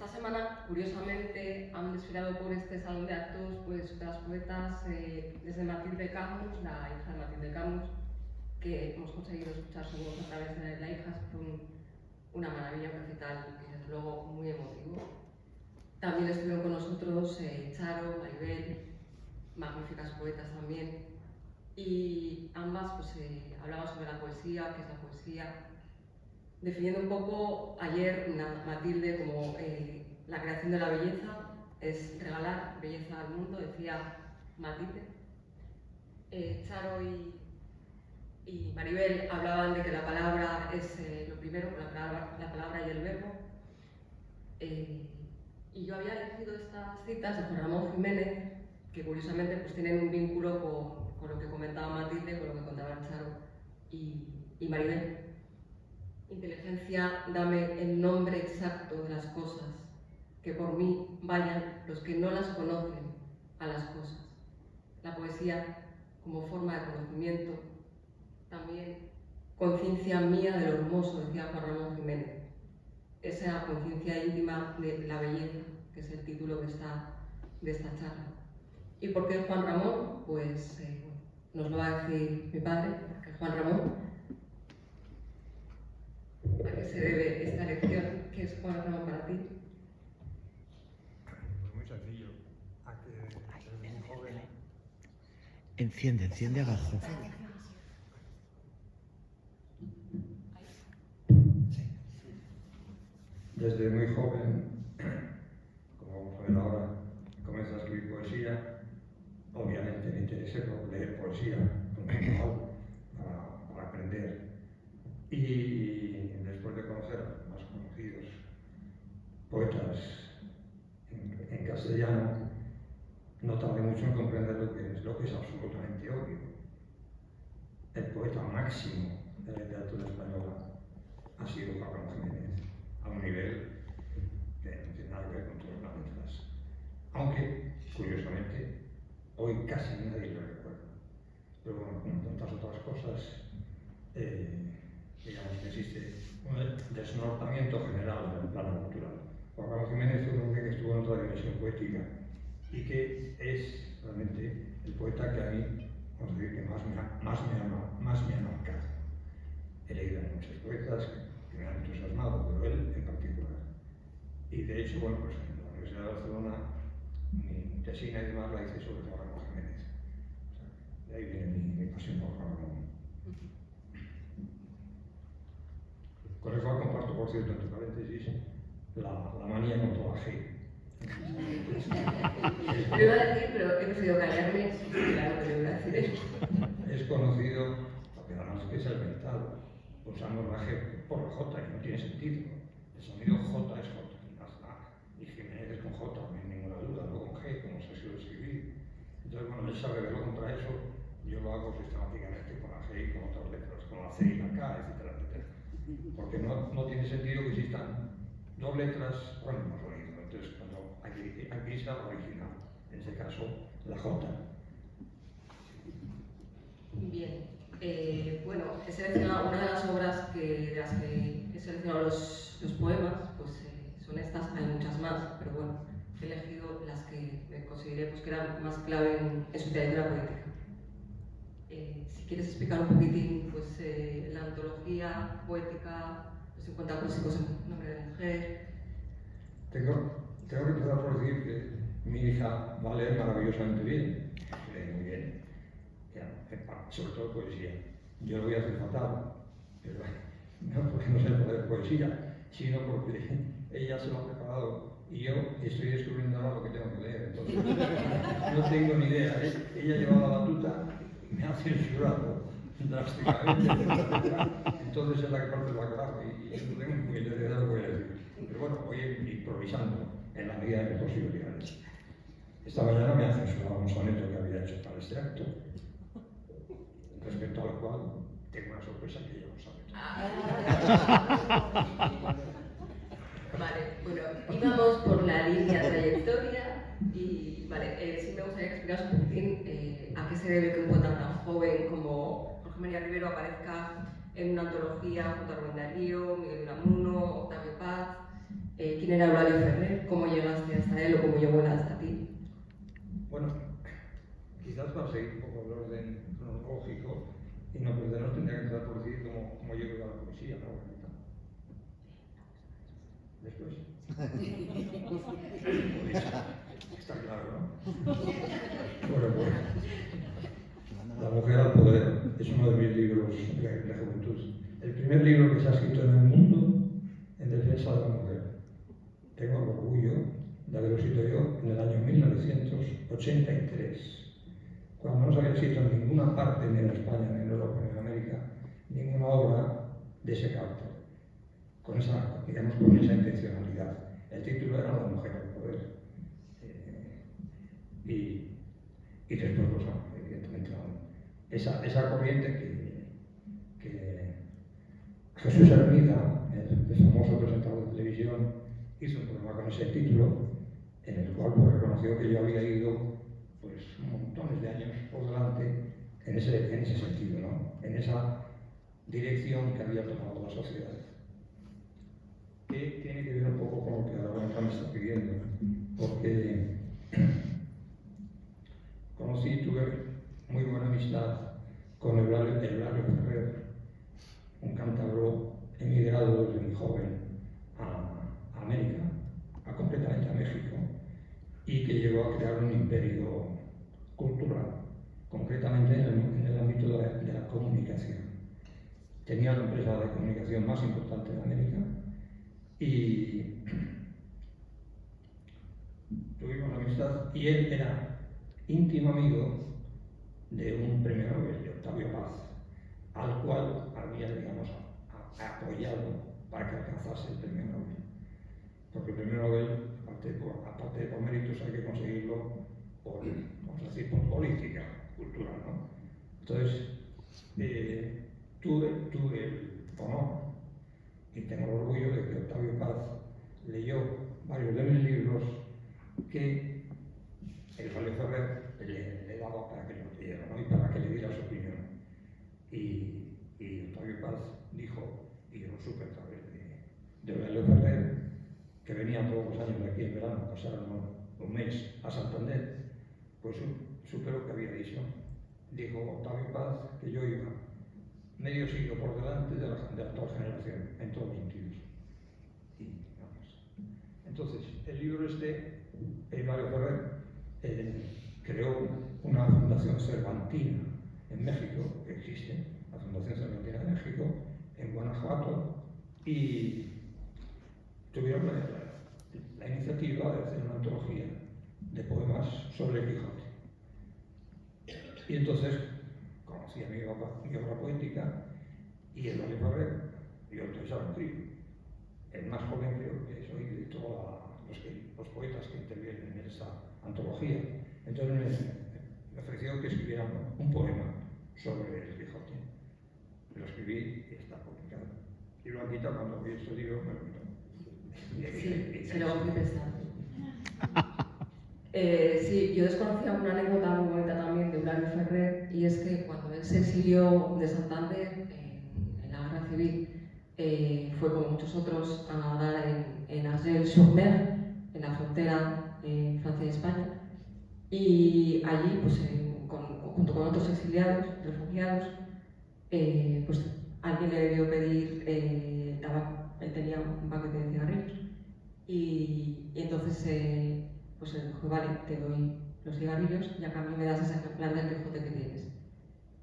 esta semana, curiosamente, han desfilado por este salón de actos pues, otras poetas, desde Matilde Camus, la hija de Matilde Camus, que hemos conseguido escuchar su voz a través de la hija, fue una maravilla, un recital y desde luego muy emotivo. También estuvieron con nosotros Charo, Maribel, magníficas poetas también, y ambas pues, hablaban sobre la poesía, qué es la poesía, definiendo un poco ayer Matilde como la creación de la belleza es regalar belleza al mundo, decía Matilde. Charo y Maribel hablaban de que la palabra es lo primero, la palabra y el verbo. Y yo había elegido estas citas de Juan Ramón Jiménez, que curiosamente pues, tienen un vínculo con lo que comentaba Matilde, con lo que contaban Charo y Maribel. Inteligencia, dame el nombre exacto de las cosas, que por mí vayan los que no las conocen a las cosas. La poesía como forma de conocimiento, también conciencia mía de lo hermoso, decía Juan Ramón Jiménez. Esa conciencia íntima de la belleza, que es el título de esta charla. ¿Y por qué Juan Ramón? Pues nos lo va a decir mi padre, porque Juan Ramón. ¿A qué se debe esta elección? ¿Qué es Juan Ramón para ti? Pues muy sencillo. A que desde muy joven. Enciende abajo. Desde muy joven, como vamos a ver ahora, comencé a escribir poesía. Obviamente me interesé por leer poesía, para aprender. Y después de conocer a más conocidos poetas en castellano, no tardé mucho en comprender lo que es absolutamente obvio. El poeta máximo de la literatura española ha sido Juan Ramón Jiménez, a un nivel que no tiene nada que ver con todas las letras. Aunque, curiosamente, hoy casi nadie lo recuerda. Pero bueno, como tantas otras cosas, digamos que existe un desnortamiento general del plano cultural. Juan Ramón Jiménez fue un hombre que estuvo en otra dimensión poética y que es realmente el poeta que a mí, vamos a decir, que más me ha marcado. He leído a muchos poetas que me han entusiasmado, pero él en particular. Y de hecho, bueno, pues en la Universidad de Barcelona, mi tesina y demás la hice sobre Juan Ramón Jiménez. O sea, de ahí viene mi pasión por Juan Ramón. Con el cual comparto, por cierto, entre paréntesis, la manía contra la G. Lo iba a decir, pero he preferido callarme. Claro que lo iba a decir eso. Es conocido, porque además que es elemental, usamos la G por la J y no tiene sentido. El sonido J es J, y Jiménez es con J, no hay ninguna duda, no con G, como se suele escribir. Entonces, bueno, él sabe verlo contra eso, yo lo hago sistemáticamente con la G y con otras letras, con la C y la K, etcétera, etcétera. Porque no tiene sentido que existan dos letras con el mismo sonido. Entonces, cuando aquí está la original, en este caso, la J. Bien. Bueno, he seleccionado una de las obras de las que he seleccionado los poemas, pues son estas, hay muchas más, pero bueno, he elegido las que consideré pues, que eran más clave en su literatura poética. Si quieres explicar un poquitín pues, la antología poética, los 50 clásicos en nombre de mujer. Tengo que empezar por decir que mi hija va a leer maravillosamente bien, lee muy bien, sobre todo poesía. Yo lo voy a hacer fatal, pero no porque no sepa leer poesía, sino porque ella se lo ha preparado y yo estoy descubriendo ahora lo que tengo que leer. Entonces, no tengo ni idea. Ella lleva la batuta y me ha censurado drásticamente. Entonces es la que parte la coraje y no tengo ni idea de lo que voy a decir. Pero bueno, voy improvisando en la medida de mis posibilidades. Esta mañana me ha censurado un soneto que había hecho para este acto, respecto al cual tengo una sorpresa que ella no sabe. Vale, bueno, íbamos por la línea trayectoria y vale, sí me gustaría que explicaras un poquitín a qué se debe que un poeta tan joven como Jorge María Rivero aparezca en una antología junto a Rubén Darío, Miguel Unamuno, Octavio Paz. ¿Quién era Eulalia Ferrer? ¿Cómo llegaste hasta él o cómo llegó él hasta ti? Bueno, quizás para seguir un poco el orden cronológico y no perdernos, tendría que empezar por decir cómo yo veo la poesía, ¿no? Después. Está claro, ¿no? Bueno, pues, La mujer al poder es uno de mis libros de juventud. El primer libro que se ha escrito en el mundo en defensa de la mujer. Tengo el orgullo de haberlo escrito yo en el año 1983, cuando no se había escrito en ninguna parte, ni en España, ni en Europa, ni en América, ninguna obra de ese carácter, con esa, digamos, con esa intencionalidad. El título era La mujer al poder. Y después, pues, evidentemente, esa corriente que Jesús Hermida, el famoso presentador de televisión, hizo un programa con ese título, en el cual pues, reconoció que yo había ido pues, montones de años por delante en ese sentido, ¿no? En esa dirección que había tomado la sociedad. Que tiene que ver un poco con lo que ahora me está pidiendo, porque tuve muy buena amistad con Eulalia Ferrer, un cántabro emigrado desde muy joven a América, completamente a México, y que llegó a crear un imperio cultural, concretamente en el ámbito de la comunicación. Tenía la empresa de comunicación más importante de América y tuvimos amistad, y él era íntimo amigo de un premio Nobel, de Octavio Paz, al cual había, digamos, apoyado para que alcanzase el premio Nobel. Porque el premio Nobel, aparte de por méritos, hay que conseguirlo por, vamos a decir, por política cultural, ¿no? Entonces, tuve el honor y tengo el orgullo de que Octavio Paz leyó varios de mis libros que Eulalia Ferrer le daba para que los leyera, ¿no? Y para que le diera su opinión. Y Octavio Paz dijo, y yo lo supe a través de Eulalia Ferrer, que venía todos los años de aquí en verano a pasar un mes a Santander, pues supe lo que había dicho. Dijo Octavio Paz que yo iba medio siglo por delante de la actual generación, en todos los sentidos. Y nada más. Entonces, el libro Mario Ferrer creó una fundación cervantina en México, que existe, la Fundación Cervantina de México, en Guanajuato, y tuvieron la iniciativa de hacer una antología de poemas sobre el Quijote. Y entonces conocí a mi obra poética y el Mario Ferrer, yo entonces era un crío, el más joven creo que soy de todos los poetas que intervienen en esa antología. Entonces me ofreció que escribiera un poema sobre el Quijote. Lo escribí y está publicado. Y lo han quitado cuando vi este libro, me lo quitó. Sí, se lo va a pesado. Sí, yo desconocía una anécdota muy bonita también de Eulalia Ferrer, y es que cuando él se exilió de Santander en la guerra civil, fue como muchos otros a dar en Argel-sur-Mer, en la frontera Francia y España, y allí, pues, junto con otros exiliados, refugiados, pues alguien le debió pedir tabaco. Él tenía un paquete de cigarrillos y entonces pues él dijo, vale, te doy los cigarrillos y a cambio me das ese ejemplar del Quijote que tienes.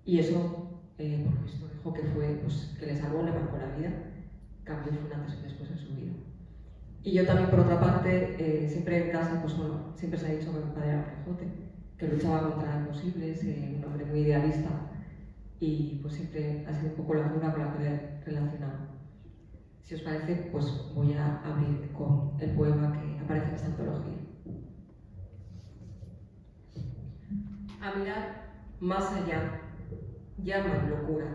Y eso, por lo visto, dijo que fue, pues, que le salvó, le marcó la vida, cambió fue un antes y después en su vida. Y yo también, por otra parte, siempre en casa, pues bueno, siempre se ha dicho que mi padre era Quijote, que luchaba contra imposibles, un hombre muy idealista, y pues siempre ha sido un poco la figura con la que le he relacionado. Si os parece, pues voy a abrir con el poema que aparece en esta antología. A mirar más allá llaman locura,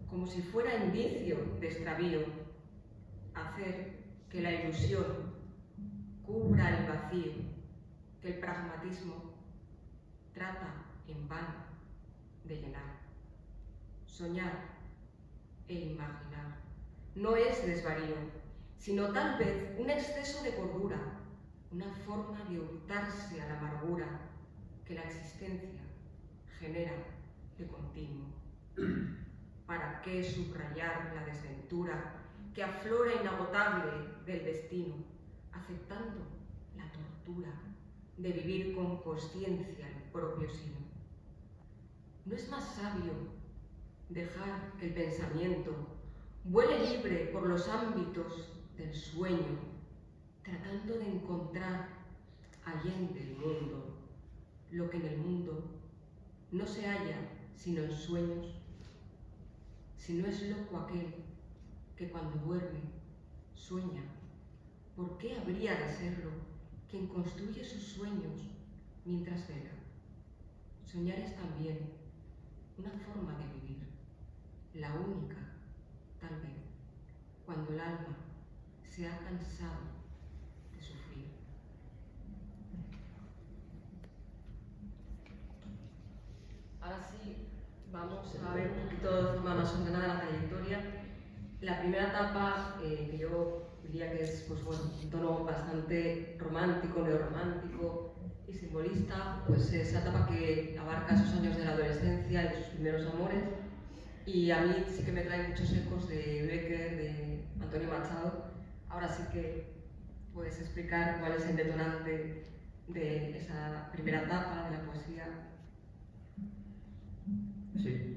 como si fuera indicio de extravío, hacer que la ilusión cubra el vacío que el pragmatismo trata en vano de llenar. Soñar e imaginar no es desvarío, sino tal vez un exceso de cordura, una forma de hurtarse a la amargura que la existencia genera de continuo. ¿Para qué subrayar la desventura que aflora inagotable del destino, aceptando la tortura de vivir con consciencia el propio sino? ¿No es más sabio dejar que el pensamiento vuele libre por los ámbitos del sueño, tratando de encontrar allende el mundo lo que en el mundo no se halla sino en sueños? Si no es loco aquel que cuando duerme sueña, ¿por qué habría de serlo quien construye sus sueños mientras vela? Soñar es también una forma de vivir, la única, tal vez, cuando el alma se ha cansado de sufrir. Ahora sí, vamos a ver un poquito de forma más ordenada la trayectoria. La primera etapa, que yo diría que es pues, bueno, un tono bastante romántico, neorromántico y simbolista, pues esa etapa que abarca esos años de la adolescencia y de sus primeros amores. Y a mí sí que me trae muchos ecos de Becker, de Antonio Machado. Ahora sí que puedes explicar cuál es el detonante de esa primera etapa de la poesía. Sí,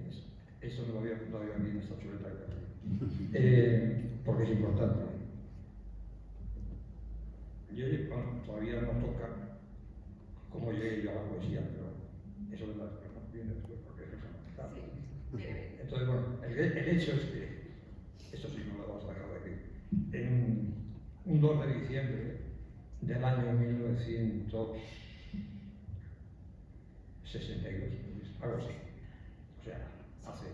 eso no lo había apuntado yo aquí en esta chuleta que porque es importante. Yo, bueno, todavía no toca cómo llegué yo a la poesía, pero eso viene después porque es claro. Sí, entonces, bueno, el hecho es que, esto sí no lo vamos a dejar de decir, en un 2 de diciembre del año 1962, algo así, o sea, hace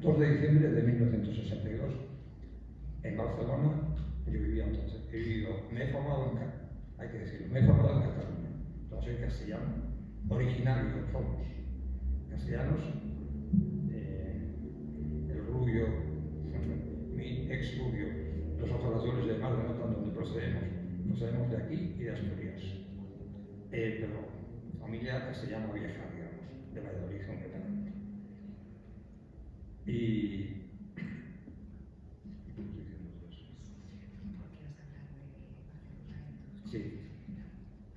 2 de diciembre de 1962, en Barcelona, yo vivía entonces, me he formado hay que decirlo, me he formado en Cataluña, entonces soy castellano, originario somos castellanos, el rubio, mi ex rubio, los ojos azules de madre notan donde procedemos de aquí y de Asturias, pero familia castellana vieja, digamos, de Valladolid concretamente. Y sí.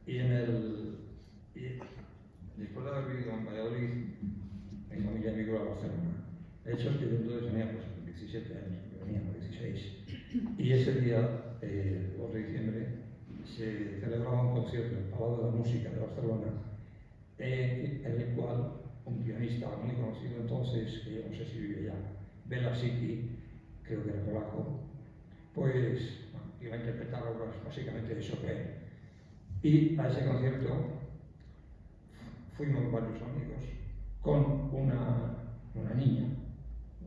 Y después de haber vivido en Valladolid, mi familia emigró a Barcelona. El hecho es que yo entonces tenía pues 17 años, yo tenía 16. Y ese día, 2 de diciembre, se celebraba un concierto en el Palau de la Música de Barcelona, en el cual un pianista muy conocido entonces, que yo no sé si vive ya, Bela Siki, creo que era polaco, pues iba a interpretar obras básicamente de Chopin. Y a ese concierto fuimos varios amigos con una niña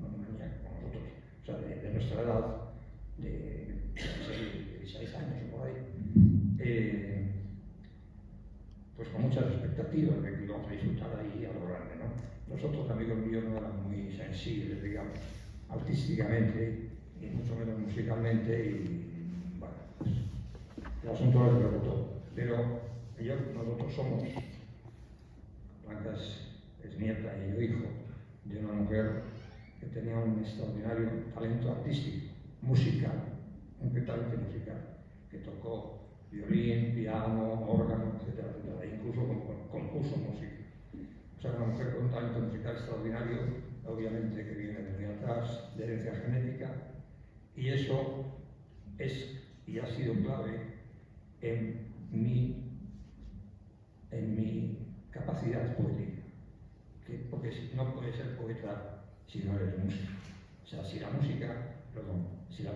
con nosotros, o sea, de nuestra edad, de 16 años o por ahí, pues con muchas expectativas de que íbamos a disfrutar ahí a lo grande, ¿no? Los otros amigos míos no eran muy sensibles, digamos, artísticamente y mucho menos musicalmente, y bueno, pues el asunto les preguntó. Pero nosotros somos, Blanca es nieta y yo hijo de una mujer que tenía un extraordinario talento artístico, musical, completamente musical, que tocó violín, piano, órgano, etcétera, etcétera, e incluso compuso música. O sea, una mujer con un talento musical extraordinario, obviamente que viene de muy atrás, de herencia genética, y eso es y ha sido clave en mi capacidad poética, porque no puedes ser poeta si no eres músico. O sea, si la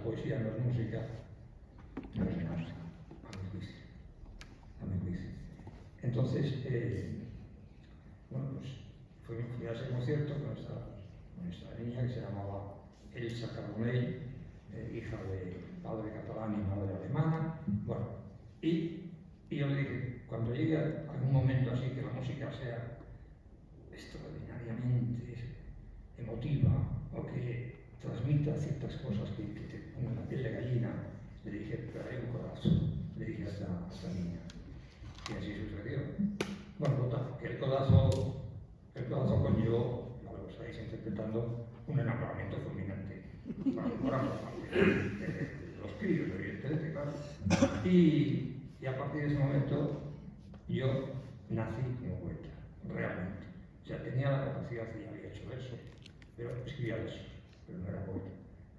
poesía no es música, no es nada, a mi juicio. Entonces, bueno, pues fui a ese concierto con esta niña que se llamaba Elsa Carbonell, hija de padre catalán y madre alemana. Bueno, y yo le dije, cuando llegue algún momento así que la música sea extraordinariamente emotiva o que transmita ciertas cosas que te ponen la piel de gallina. Le dije, pero hay un codazo, le dije a esta niña. Y así sucedió. Bueno, total, que el codazo conllevó, ya lo estáis interpretando, un enamoramiento fulminante. Por ambas partes. Los críos, evidentemente, claro. Y a partir de ese momento, yo nací como poeta, realmente. O sea, tenía la capacidad, y había hecho versos, pero escribía versos, pero no era poeta.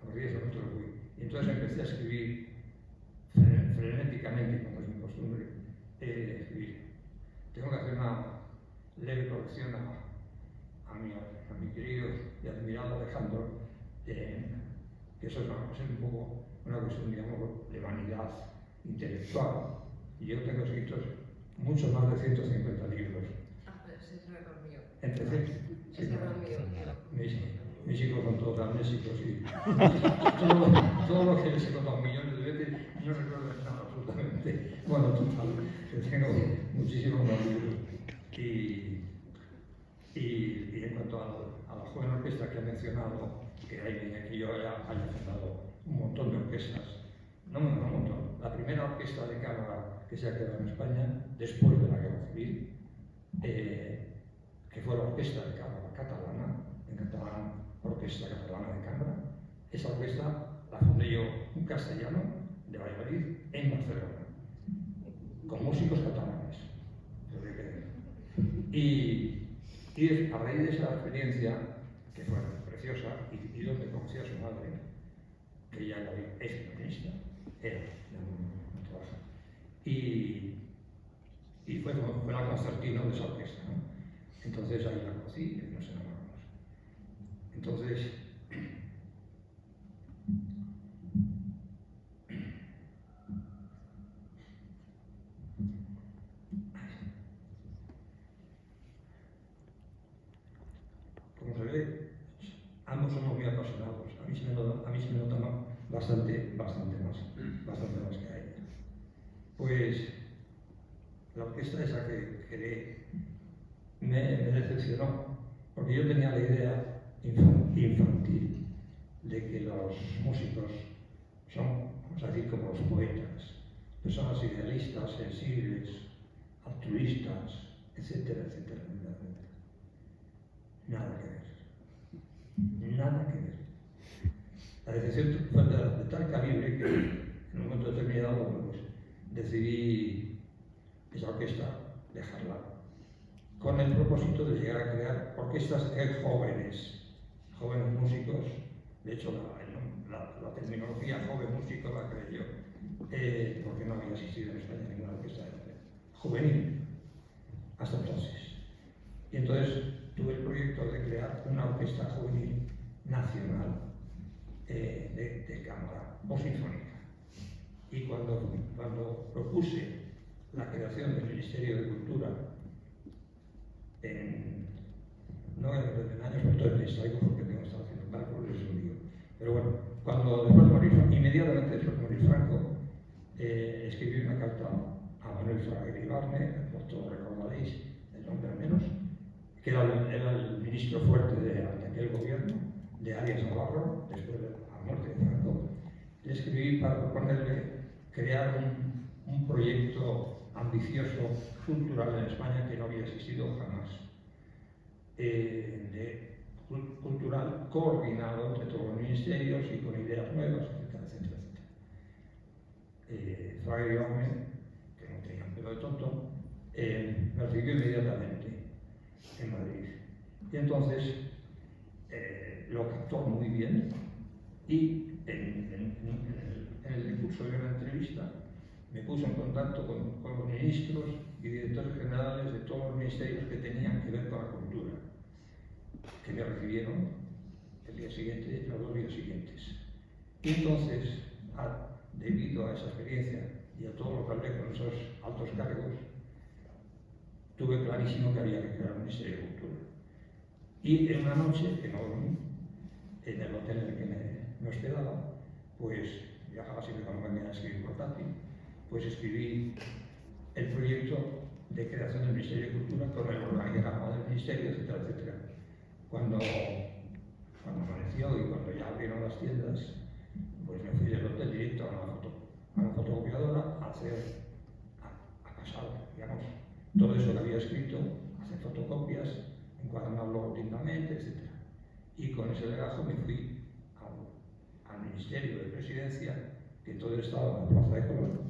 A partir de ese momento lo fui. Y entonces empecé a escribir frenéticamente, como es mi costumbre, escribir. Tengo que hacer una leve corrección a mi querido y admirado Alejandro, que eso es un poco una cuestión, digamos, de vanidad intelectual. Y yo tengo escritos mucho más de 150 libros. Ah, pero ese es un error mío. Empecé. Es error mío. Mis hijos son todos amnésicos y todo lo que les he contado millones de veces no recuerdo nada absolutamente. Bueno, total, que tengo muchísimos más libros. Y en cuanto a la joven orquesta que ha mencionado, que aquí yo haya fundado un montón de orquestas, no un montón, la primera orquesta de cámara que se ha quedado en España después de la Guerra Civil, que fue la Orquesta de Cámara Catalana, en catalán, Orquesta Catalana de Cámara. Esa orquesta la fundé yo, un castellano de Valladolid, en Barcelona, con músicos catalanes. Y a raíz de esa experiencia, que fue preciosa, y donde conocí a su madre, que ya es violinista, no trabaja, y fue la concertina de esa orquesta, ¿no? Entonces ahí la conocí y nos enamoramos. Entonces, como se ve, ambos somos muy apasionados. A mí se me nota bastante más que a ella. Pues la orquesta esa que creé me decepcionó, porque yo tenía la idea infantil de que los músicos son, vamos a decir, como los poetas, personas idealistas, sensibles, altruistas, etcétera, etcétera, etcétera. Nada que ver. Nada que ver. La decepción fue de tal calibre que en un momento determinado pues, decidí esa orquesta dejarla, con el propósito de llegar a crear orquestas de jóvenes músicos. De hecho, la terminología joven músico la creé yo, porque no había existido en España ninguna orquesta juvenil hasta entonces. Y entonces tuve el proyecto de crear una orquesta juvenil nacional de cámara o sinfónica. Y cuando propuse la creación del Ministerio de Cultura, no en años posteriores, traigo porque tengo que estar haciendo cálculos, es un lío. Pero bueno, inmediatamente después de morir Franco, escribí una carta a Manuel Fraga Iribarne, todos recordaréis el nombre al menos, que era el ministro fuerte de aquel gobierno, de Arias Navarro, después de la muerte de Franco. Le escribí para proponerle crear un proyecto ambicioso cultural en España que no había existido jamás. Cultural coordinado entre todos los ministerios y con ideas nuevas, etcétera, etcétera, etcétera. Fraga Iribarne, que no tenía un pelo de tonto, me recibió inmediatamente en Madrid. Y entonces lo captó muy bien y en el curso de una entrevista me puso en contacto con los ministros y directores generales de todos los ministerios que tenían que ver con la cultura, que me recibieron el día siguiente, los 2 días siguientes. Y entonces, debido a esa experiencia y a todo lo que hablé con esos altos cargos, tuve clarísimo que había que crear un Ministerio de Cultura. Y en una noche, que no dormí, en el hotel en el que me hospedaba, pues viajaba siempre con una máquina de escribir portátil, pues escribí el proyecto de creación del Ministerio de Cultura con el organigrama del Ministerio, etcétera, etcétera. Cuando cuando amaneció y cuando ya abrieron las tiendas, pues me fui del hotel directo a una fotocopiadora a pasar, digamos, todo eso que había escrito, hacer fotocopias, encuadernarlo dignamente, etc. Y con ese legajo me fui al Ministerio de Presidencia, que todo estaba en la Plaza de Colón,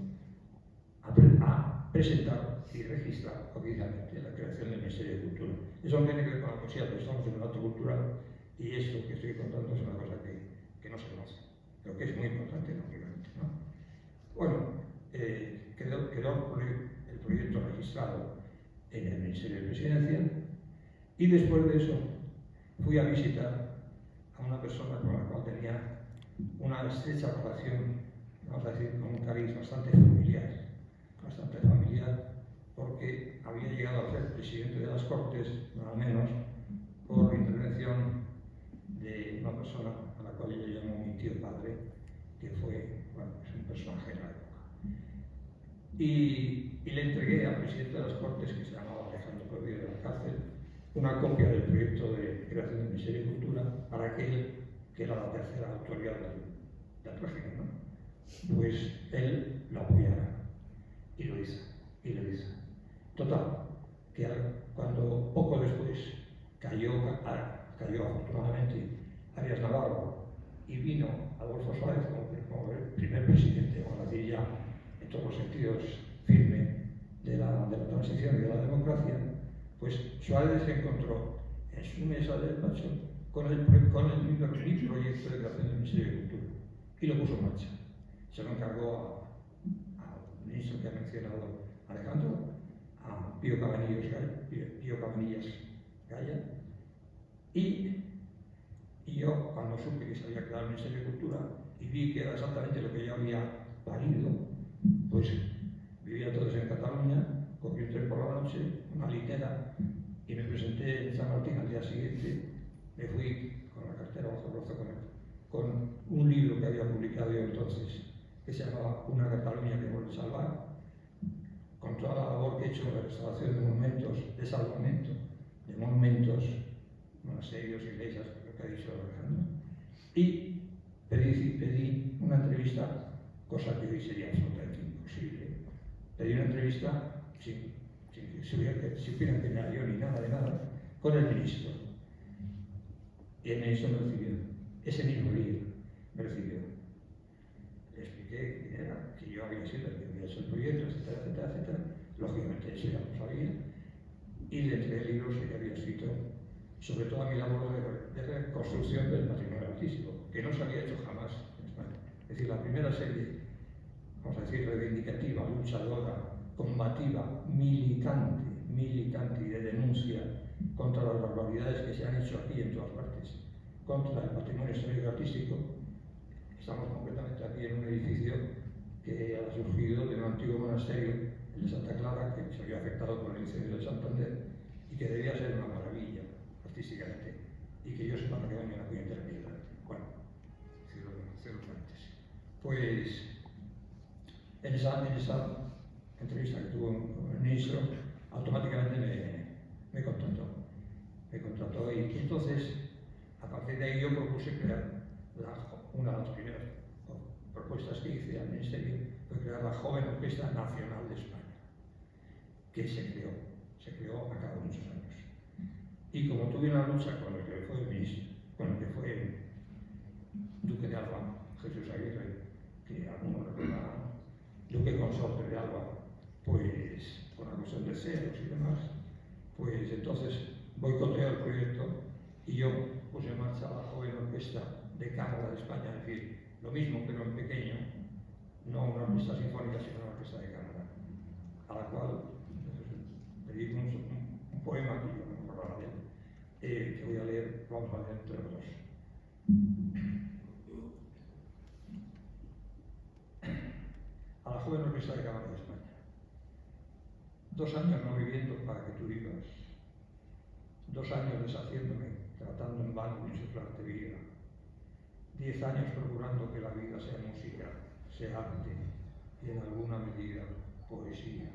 a presentar y registrar oficialmente la creación del Ministerio de Cultura. Eso no tiene que ver con la poesía, pero estamos en un acto cultural y esto que estoy contando es una cosa que no se conoce, pero que es muy importante, lógicamente, ¿no? Bueno, quedó el proyecto registrado en el Ministerio de Presidencia y después de eso fui a visitar a una persona con la cual tenía una estrecha relación, vamos a decir, con un cariz bastante familiar, porque había llegado a ser presidente de las Cortes, nada menos, por intervención de una persona a la cual yo llamo mi tío padre, que fue, bueno, es un personaje de la época. Y le entregué al presidente de las Cortes, que se llamaba Alejandro Cordero de la Cárcel, una copia del proyecto de creación del Ministerio de Cultura para que él, que era la tercera autoridad del régimen, ¿no?, pues él lo apoyara. Y lo hizo. Total, que cuando poco después cayó afortunadamente Arias Navarro y vino Adolfo Suárez como el primer presidente, vamos a decir ya en todos los sentidos firme de la transición y de la democracia, pues Suárez se encontró en su mesa de despacho con el proyecto de creación del Ministerio de Cultura y lo puso en marcha. Se lo encargó al ministro que ha mencionado Alejandro, a Pío Cabanillas Gaya, y yo, cuando supe que se había creado el Ministerio de Cultura y vi que era exactamente lo que yo había parido, pues vivía todos en Cataluña, cogí un tren por la noche, una litera, y me presenté en San Martín al día siguiente. Me fui con la cartera bajo el brazo con un libro que había publicado yo entonces, que se llamaba Una Cataluña que hemos de salvar, con toda la labor que he hecho en la restauración de monumentos, de salvamento de monumentos, monasterios, iglesias, lo que ha dicho Alejandro. Y pedí una entrevista, cosa que hoy sería absolutamente imposible. Pedí una entrevista sin que supieran que era yo ni nada de nada, con el ministro. Y el ministro me recibió. Ese mismo día me recibió. Le expliqué quién era, que yo había sido el que había hecho el proyecto, etcétera, etcétera, etcétera. Lógicamente eso ya lo sabía. Y le entregué libros que había escrito sobre toda mi labor de reconstrucción del patrimonio artístico, que no se había hecho jamás en España. Es decir, la primera serie, vamos a decir, reivindicativa, luchadora, combativa, militante y de denuncia contra las barbaridades que se han hecho aquí en todas partes, contra el patrimonio histórico artístico. Estamos completamente aquí en un edificio que ha surgido de un antiguo monasterio, el de Santa Clara, que se había afectado por el incendio de Santander y que debía ser una maravilla artísticamente, y que yo sepa que no me la voy a intervenir. Bueno, cierro paréntesis. Pues en esa entrevista que tuvo con el ministro, automáticamente me contrató. Y entonces, a partir de ahí yo propuse crear una de las primeras propuestas que hice al Ministerio, fue crear la Joven Orquesta Nacional de España, que se creó a cabo de muchos años. Y como tuve una lucha con el que fue el ministro, con el que fue el Duque de Alba, Jesús Aguirre, que algunos recordarán, Duque Consorte de Alba, pues por la cuestión de celos y demás, pues entonces boicoteó el proyecto y yo puse en marcha la Joven Orquesta de Cámara de España, es decir, lo mismo pero en pequeño, no una orquesta sinfónica, sino una orquesta de cámara, a la cual pedí un poema que yo no me acordaba de él, que voy a leer, vamos a leer entre los dos. A la Joven Orquesta de Cámara de España. 2 años no viviendo para que tú vivas, 2 años deshaciéndome, tratando en vano de insuflarte vida, 10 años procurando que la vida sea música, sea arte y en alguna medida poesía.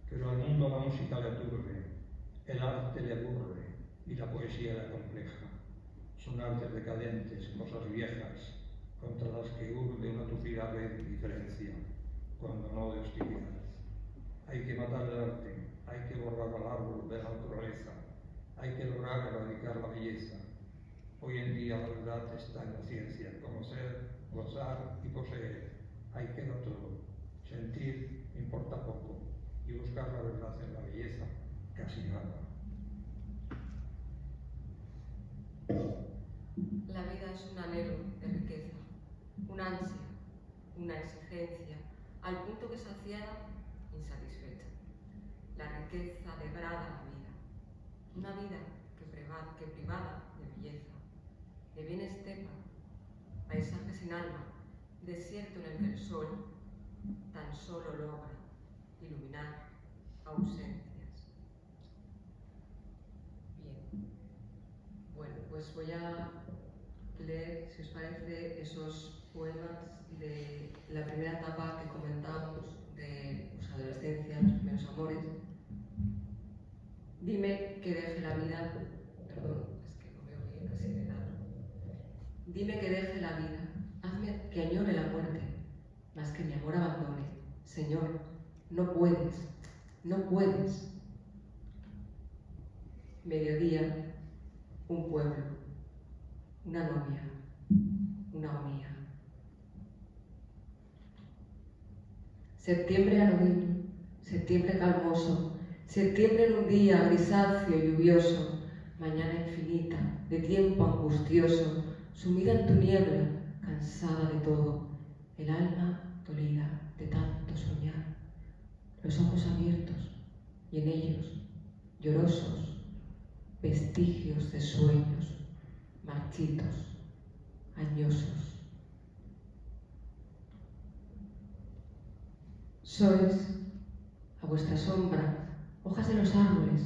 Pero al mundo la música le aturde, la poesía era compleja. Son artes decadentes, cosas viejas, contra las que urde una tupida red de diferencia, cuando no de hostilidad. Hay que matar el arte, hay que borrar al árbol de la naturaleza, hay que lograr erradicar la belleza. Hoy en día la verdad está en la ciencia, conocer, gozar y poseer. Ahí queda todo. Sentir importa poco y buscar la verdad en la belleza, casi nada. La vida es un anhelo de riqueza, un ansia, una exigencia, al punto que saciada, insatisfecha. La riqueza degrada la vida, una vida que privada de belleza, de bien estepa, paisaje sin alma, desierto en el que el sol tan solo logra iluminar ausencias. Bien, bueno, pues voy a leer, si os parece, esos poemas de la primera etapa que comentamos de adolescencia, los primeros amores. Dime que deje la vida, perdón, es que no veo bien así de lado. Dime que deje la vida, hazme que añore la muerte, mas que mi amor abandone. Señor, no puedes, no puedes. Mediodía, un pueblo, una novia, una agonía. Septiembre anodino, septiembre calmoso, septiembre en un día grisáceo y lluvioso, mañana infinita, de tiempo angustioso, sumida en tu niebla, cansada de todo, el alma dolida de tanto soñar, los ojos abiertos y en ellos, llorosos, vestigios de sueños, marchitos, añosos. Sois, a vuestra sombra, hojas de los árboles,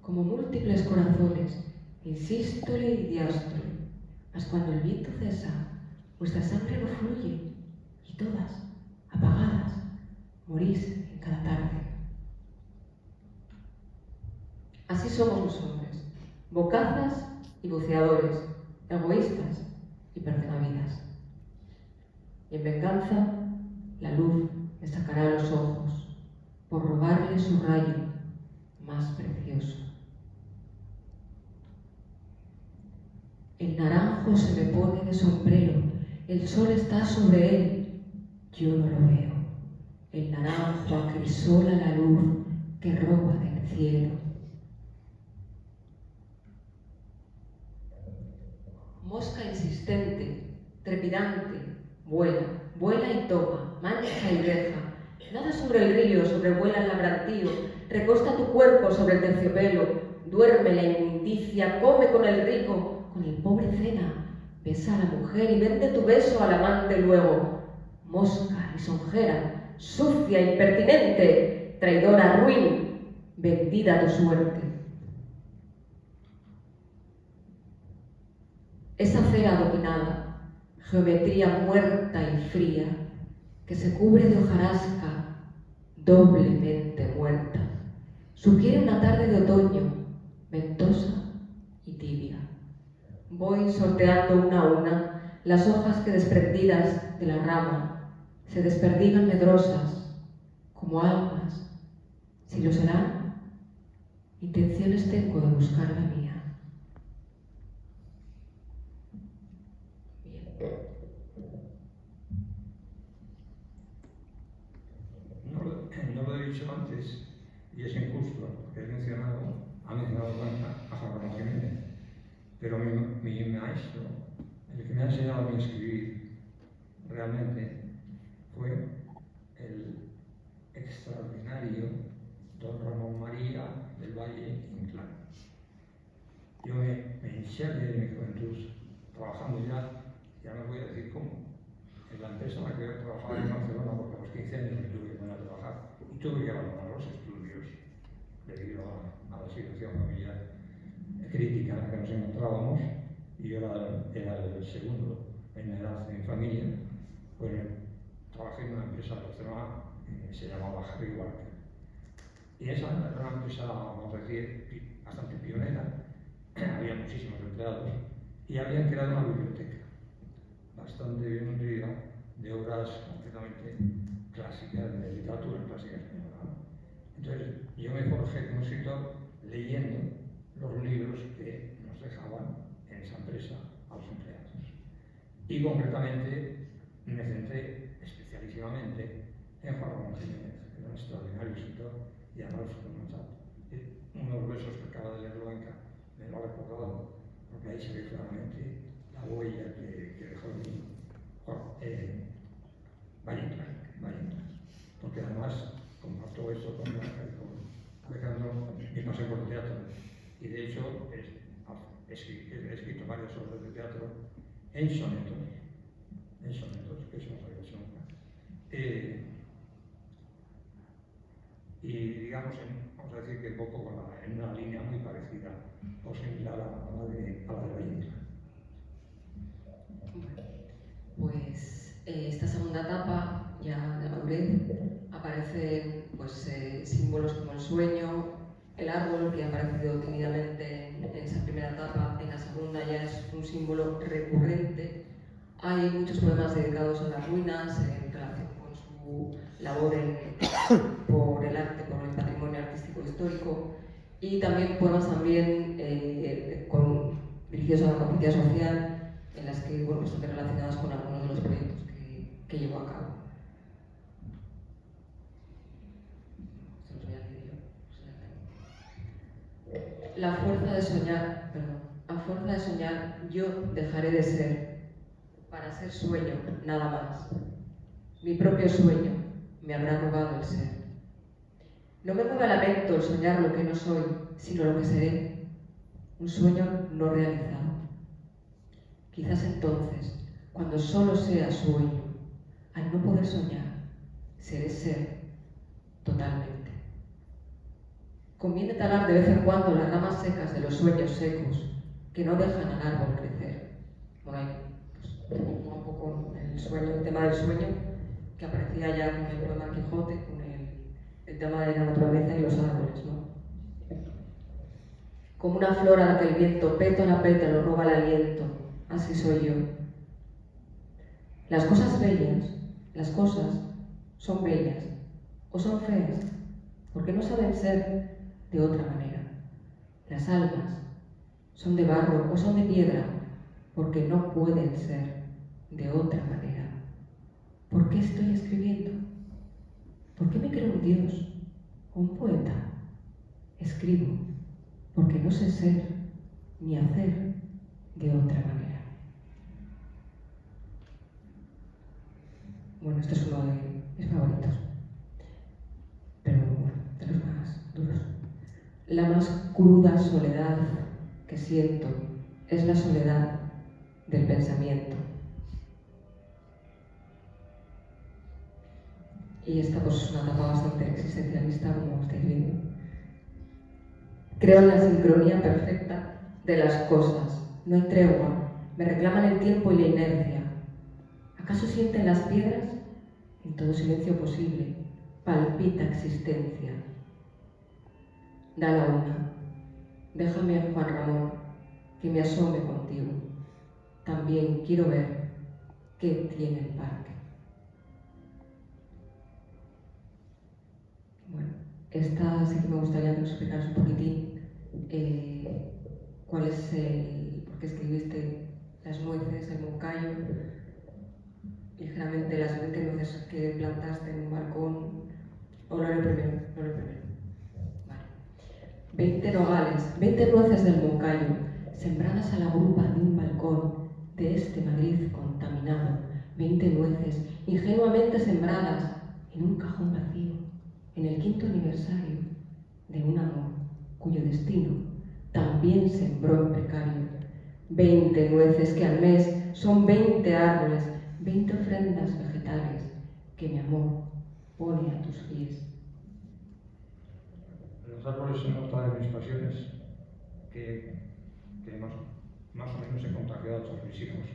como múltiples corazones, insístole y diástole, mas cuando el viento cesa, vuestra sangre no fluye, y todas, apagadas, morís en cada tarde. Así somos los hombres, bocazas y buceadores, egoístas y perdenavidas. Y en venganza, la luz me sacará los ojos, por robarle su rayo más precioso. El naranjo se me pone de sombrero, el sol está sobre él, yo no lo veo. El naranjo acrisola la luz que roba del cielo. Mosca insistente, trepidante, vuela, vuela y toma, mancha y deja. Nada sobre el río, sobrevuela el labrantío, recosta tu cuerpo sobre el terciopelo, duerme la inmundicia, come con el rico, con el pobre cena, besa a la mujer y vende tu beso al amante luego. Mosca lisonjera, sucia, impertinente, traidora, ruin, vendida tu suerte. Esa cera dominada, geometría muerta y fría, que se cubre de hojarasca, doblemente muerta, sugiere una tarde de otoño, ventosa y tibia. Voy sorteando una a una las hojas que desprendidas de la rama se desperdigan medrosas, como almas. Si lo serán, intenciones tengo de buscar la mía. No lo he dicho antes, y es injusto, porque ha mencionado a Juan Ramón Jiménez, pero mi maestro, el que me ha enseñado a mí a escribir, realmente fue el extraordinario don Ramón María del Valle Inclán. Yo me inicié en mi juventud trabajando ya no voy a decir cómo, en la empresa en la que yo trabajaba en Barcelona, porque a los 15 años me tuve que poner a trabajar y tuve que abandonar los estudios debido a la situación familiar crítica en la que nos encontrábamos, y yo era el segundo en edad en familia. Pues trabajé en una empresa de Barcelona que se llamaba Harry Walker, y esa era una empresa, vamos a decir, bastante pionera había muchísimos empleados y habían creado una biblioteca bastante bien nutrida de obras completamente clásicas, de literatura clásica española, ¿no? Entonces, yo me forjé como escritor leyendo los libros que nos dejaban en esa empresa a los empleados. Y concretamente me centré especialísimamente en Juan Ramón Jiménez, que era un extraordinario escritor, y además fundamental. Uno de los versos que acaba de leer Blanca me lo ha recordado, porque ahí se ve claramente la huella que dejó el niño. Valle Inclán. Porque además comparto esto con Blanca y con Alejandro, y no sé por teatro. Y de hecho he escrito varias obras de teatro en sonetos, que eso no había hecho nunca. Y digamos, vamos a decir que un poco en una línea muy parecida o similar a la de Valle Inclán. Pues esta segunda etapa, ya de madurez, aparecen pues, símbolos como el sueño, el árbol, que ha aparecido tímidamente en esa primera etapa. En la segunda ya es un símbolo recurrente. Hay muchos poemas dedicados a las ruinas en relación con su labor por el arte, por el patrimonio artístico histórico, y también poemas dirigidos a la conciencia social, en las que están relacionadas con algunos de los proyectos que llevó a cabo. Se los voy a leer yo. La fuerza de soñar, a fuerza de soñar, yo dejaré de ser, para ser sueño, nada más. Mi propio sueño me habrá robado el ser. No me mueve a lamento el soñar lo que no soy, sino lo que seré, un sueño no realizado. Quizás entonces, cuando solo sea sueño, al no poder soñar, seré ser totalmente. Conviene talar de vez en cuando las ramas secas de los sueños secos que no dejan al árbol crecer. Bueno, ahí pues, un poco el tema del sueño, que aparecía ya con el poema Quijote, con el tema de la naturaleza y los árboles, ¿no? Como una flor a la que el viento pétalo a pétalo roba el aliento, así soy yo. Las cosas bellas, las cosas son bellas o son feas, porque no saben ser de otra manera. Las almas son de barro o son de piedra, porque no pueden ser de otra manera. ¿Por qué estoy escribiendo? ¿Por qué me creo un dios o un poeta? Escribo porque no sé ser ni hacer de otra manera. Bueno, este es uno de mis favoritos, pero bueno, de los más duros. La más cruda soledad que siento es la soledad del pensamiento. Y esta pues, es una etapa bastante existencialista, como estáis viendo. Creo en la sincronía perfecta de las cosas. No hay tregua. Me reclaman el tiempo y la inercia. ¿Acaso sienten las piedras? En todo silencio posible, palpita existencia. Da la una. Déjame, Juan Ramón, que me asome contigo. También quiero ver qué tiene el parque. Bueno, esta sí que me gustaría que nos explicaras un poquitín cuál es por qué escribiste Las nueces, el moncayo, ligeramente las 20 nueces que plantaste en un balcón. O lo haré primero. Vale. 20 nogales, 20 nueces del moncayo, sembradas a la grupa de un balcón de este Madrid contaminado. 20 nueces, ingenuamente sembradas en un cajón vacío, en el 5º aniversario de un amor cuyo destino también sembró en precario. 20 nueces que al mes son 20 árboles, 20 ofrendas vegetales que mi amor pone a tus pies. Los árboles son otra de mis pasiones que más o menos he contagiado a todos mis hijos.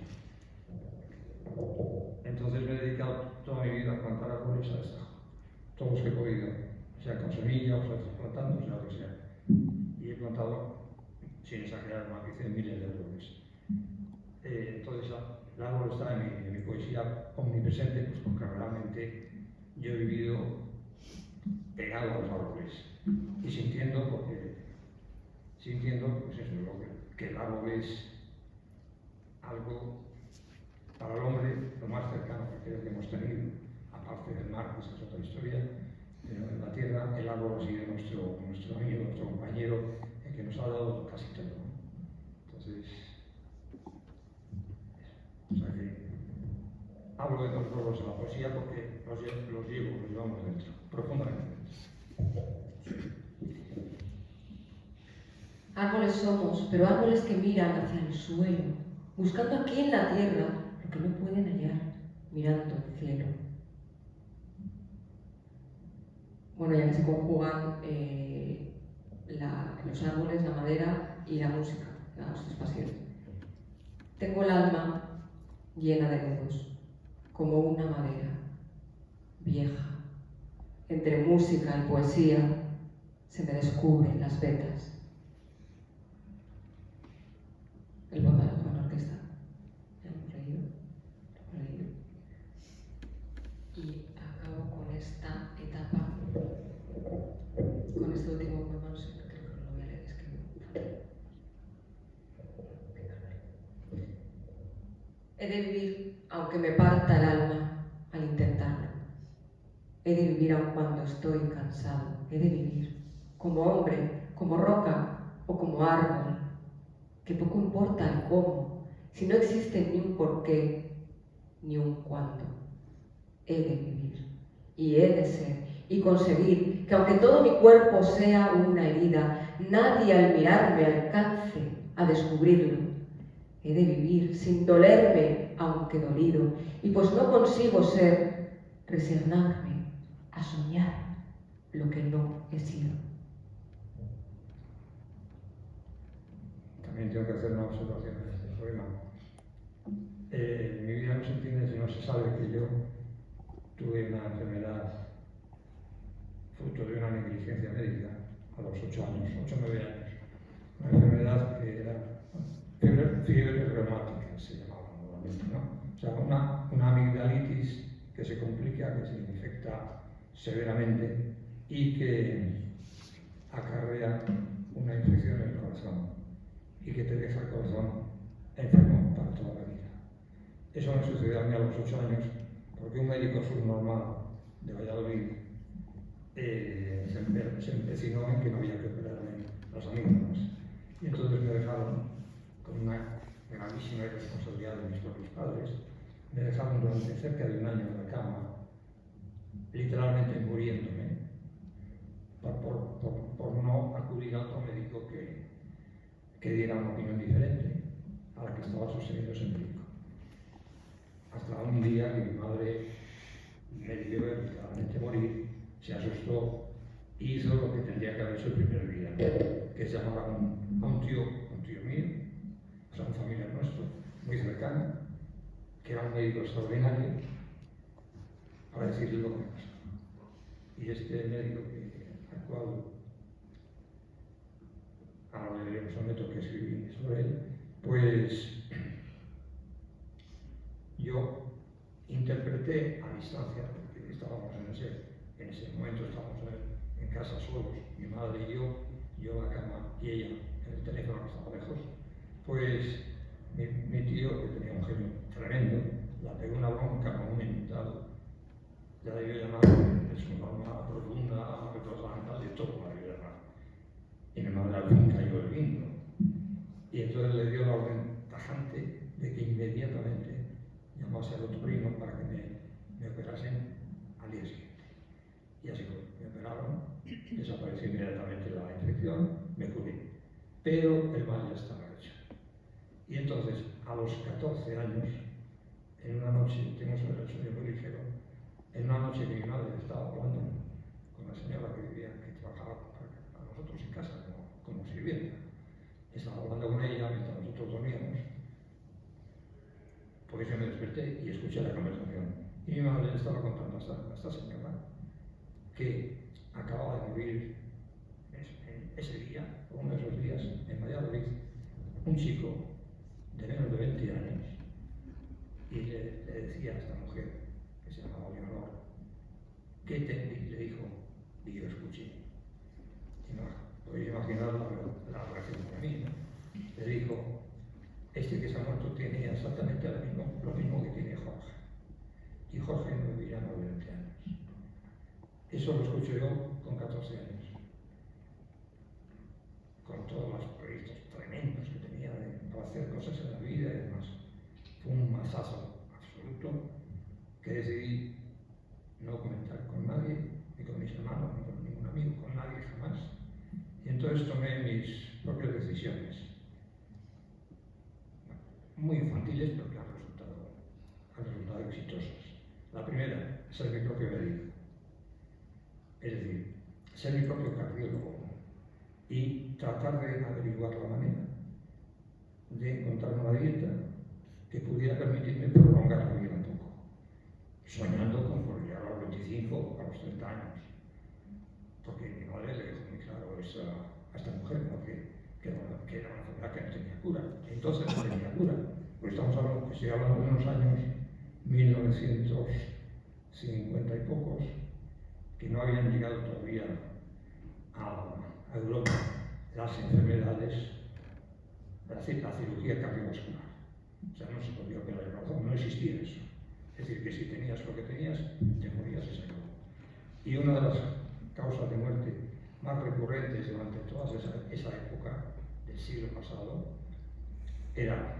Entonces me he dedicado toda mi vida a plantar árboles a destajo, todos los que he podido, sea con semilla, o sea trasplantando, o sea lo que sea. Y he plantado sin exagerar, más de 100 miles de árboles. Entonces, el árbol está en mi poesía omnipresente, pues porque realmente yo he vivido pegado a los árboles y sintiendo, pues eso, que el árbol es algo para el hombre lo más cercano que creo que hemos tenido, aparte del mar, que esa es otra historia, pero en la tierra el árbol ha sido nuestro amigo, nuestro compañero, el que nos ha dado casi todo, ¿no? Entonces, o sea que hablo de los árboles en la poesía porque los llevamos dentro, profundamente dentro. Árboles somos, pero árboles que miran hacia el suelo, buscando aquí en la tierra lo que no pueden hallar, mirando el cielo. Bueno, ya que se conjugan los árboles, la madera y la música, las tres pasiones. Tengo el alma llena de nudos, como una madera vieja. Entre música y poesía se me descubren las vetas. El poema de la Joven Orquesta. ¿Ya lo hemos leído? Lo he leído. Y acabo con esta etapa, con este último poema, no sé, creo que lo voy a leer escrito. He de vivir aunque me parta el alma al intentarlo. He de vivir aun cuando estoy cansado. He de vivir como hombre, como roca o como árbol. Que poco importa el cómo, si no existe ni un porqué, ni un cuándo. He de vivir, y he de ser, y conseguir que aunque todo mi cuerpo sea una herida, nadie al mirarme alcance a descubrirlo. He de vivir sin dolerme, aunque dolido, y pues no consigo ser, resignarme a soñar lo que no he sido. También tengo que hacer una observación en este poema. Mi vida no se entiende si no se sabe que yo tuve una enfermedad fruto de una negligencia médica a los 8 años, 8 o 9 años. Una enfermedad que era fiebre reumática, se llamaba normalmente, ¿no? O sea, una amigdalitis que se complica, que se infecta severamente y que acarrea una infección en el corazón y que te deja el corazón enfermo para toda la vida. Eso me sucedió a mí a los 8 años porque un médico subnormal de Valladolid se empecinó en que no había que operarme las amígdalas. Y entonces me dejaron, con una gravísima irresponsabilidad de mis propios padres, me dejaron durante cerca de un año en la cama, literalmente muriéndome, por no acudir a otro médico que diera una opinión diferente a la que estaba sosteniendo ese médico. Hasta un día que mi madre me vio literalmente morir, se asustó y hizo lo que tendría que haber hecho el primer día, que es llamar a un tío mío, o sea, un familiar nuestro, muy cercano, que era un médico extraordinario, para decirle lo que me pasaba. Y este médico, al cual ahora le someto que escribí sobre él, pues yo interpreté a distancia, porque estábamos en ese momento estábamos en casa solos, mi madre y yo en la cama y ella en el teléfono que estaba lejos, pues mi tío, que tenía un genio tremendo, la pegó una bronca con un invitado, ya debió llamar de su norma profunda, retrasamental, de todo la debió llamar. Y mi madre al fin cayó el vino. Y entonces le dio la orden tajante de que inmediatamente llamase al otro primo para que me operasen al día siguiente. Y así fue, me operaron, desapareció inmediatamente la infección, me curé. Pero el mal ya estaba hecho. Y entonces, a los 14 años, en una noche, tengo el sueño muy ligero, en una noche que mi madre estaba hablando con la señora que trabajaba para nosotros en casa como sirvienta, estaba hablando con ella mientras nosotros dormíamos. Por eso me desperté y escuché la conversación. Y mi madre le estaba contando a esta señora que acababa de morir ese día, o uno de esos días, en Valladolid, un chico de menos de 20 años y le decía a esta mujer, que se llamaba Leonor, ¿qué te dijo? Y yo escuché. Y no, podéis imaginar la reacción de mí, ¿no? Le dijo, este que se ha muerto tiene exactamente lo mismo que tiene Jorge. Y Jorge no vivirá más de 20 años. Eso lo escuché yo con 14 años. Con todos los proyectos tremendos que tenía para hacer cosas en la vida y demás. Fue un masazo absoluto que decidí no comentar con nadie, ni con mis hermanos, ni con ningún amigo, con nadie jamás. Y entonces tomé mis propias decisiones. Muy infantiles, pero que han resultado exitosas. La primera, ser mi propio médico. Es decir, ser mi propio cardiólogo y tratar de averiguar la manera de encontrar una dieta que pudiera permitirme prolongar la vida un poco, soñando con llegar a los 25, a los 30 años. Porque mi madre le dejó muy claro a esta mujer, ¿no? que era una enfermedad que no tenía cura. Entonces no tenía cura. Pues estoy hablando de unos años 1950 y pocos, que no habían llegado todavía a Europa las enfermedades, la cirugía cardiovascular. O sea, no se podía operar el corazón, no existía eso. Es decir, que si tenías lo que tenías, te morías y se acabó. Y una de las causas de muerte más recurrentes durante toda esa época del siglo pasado era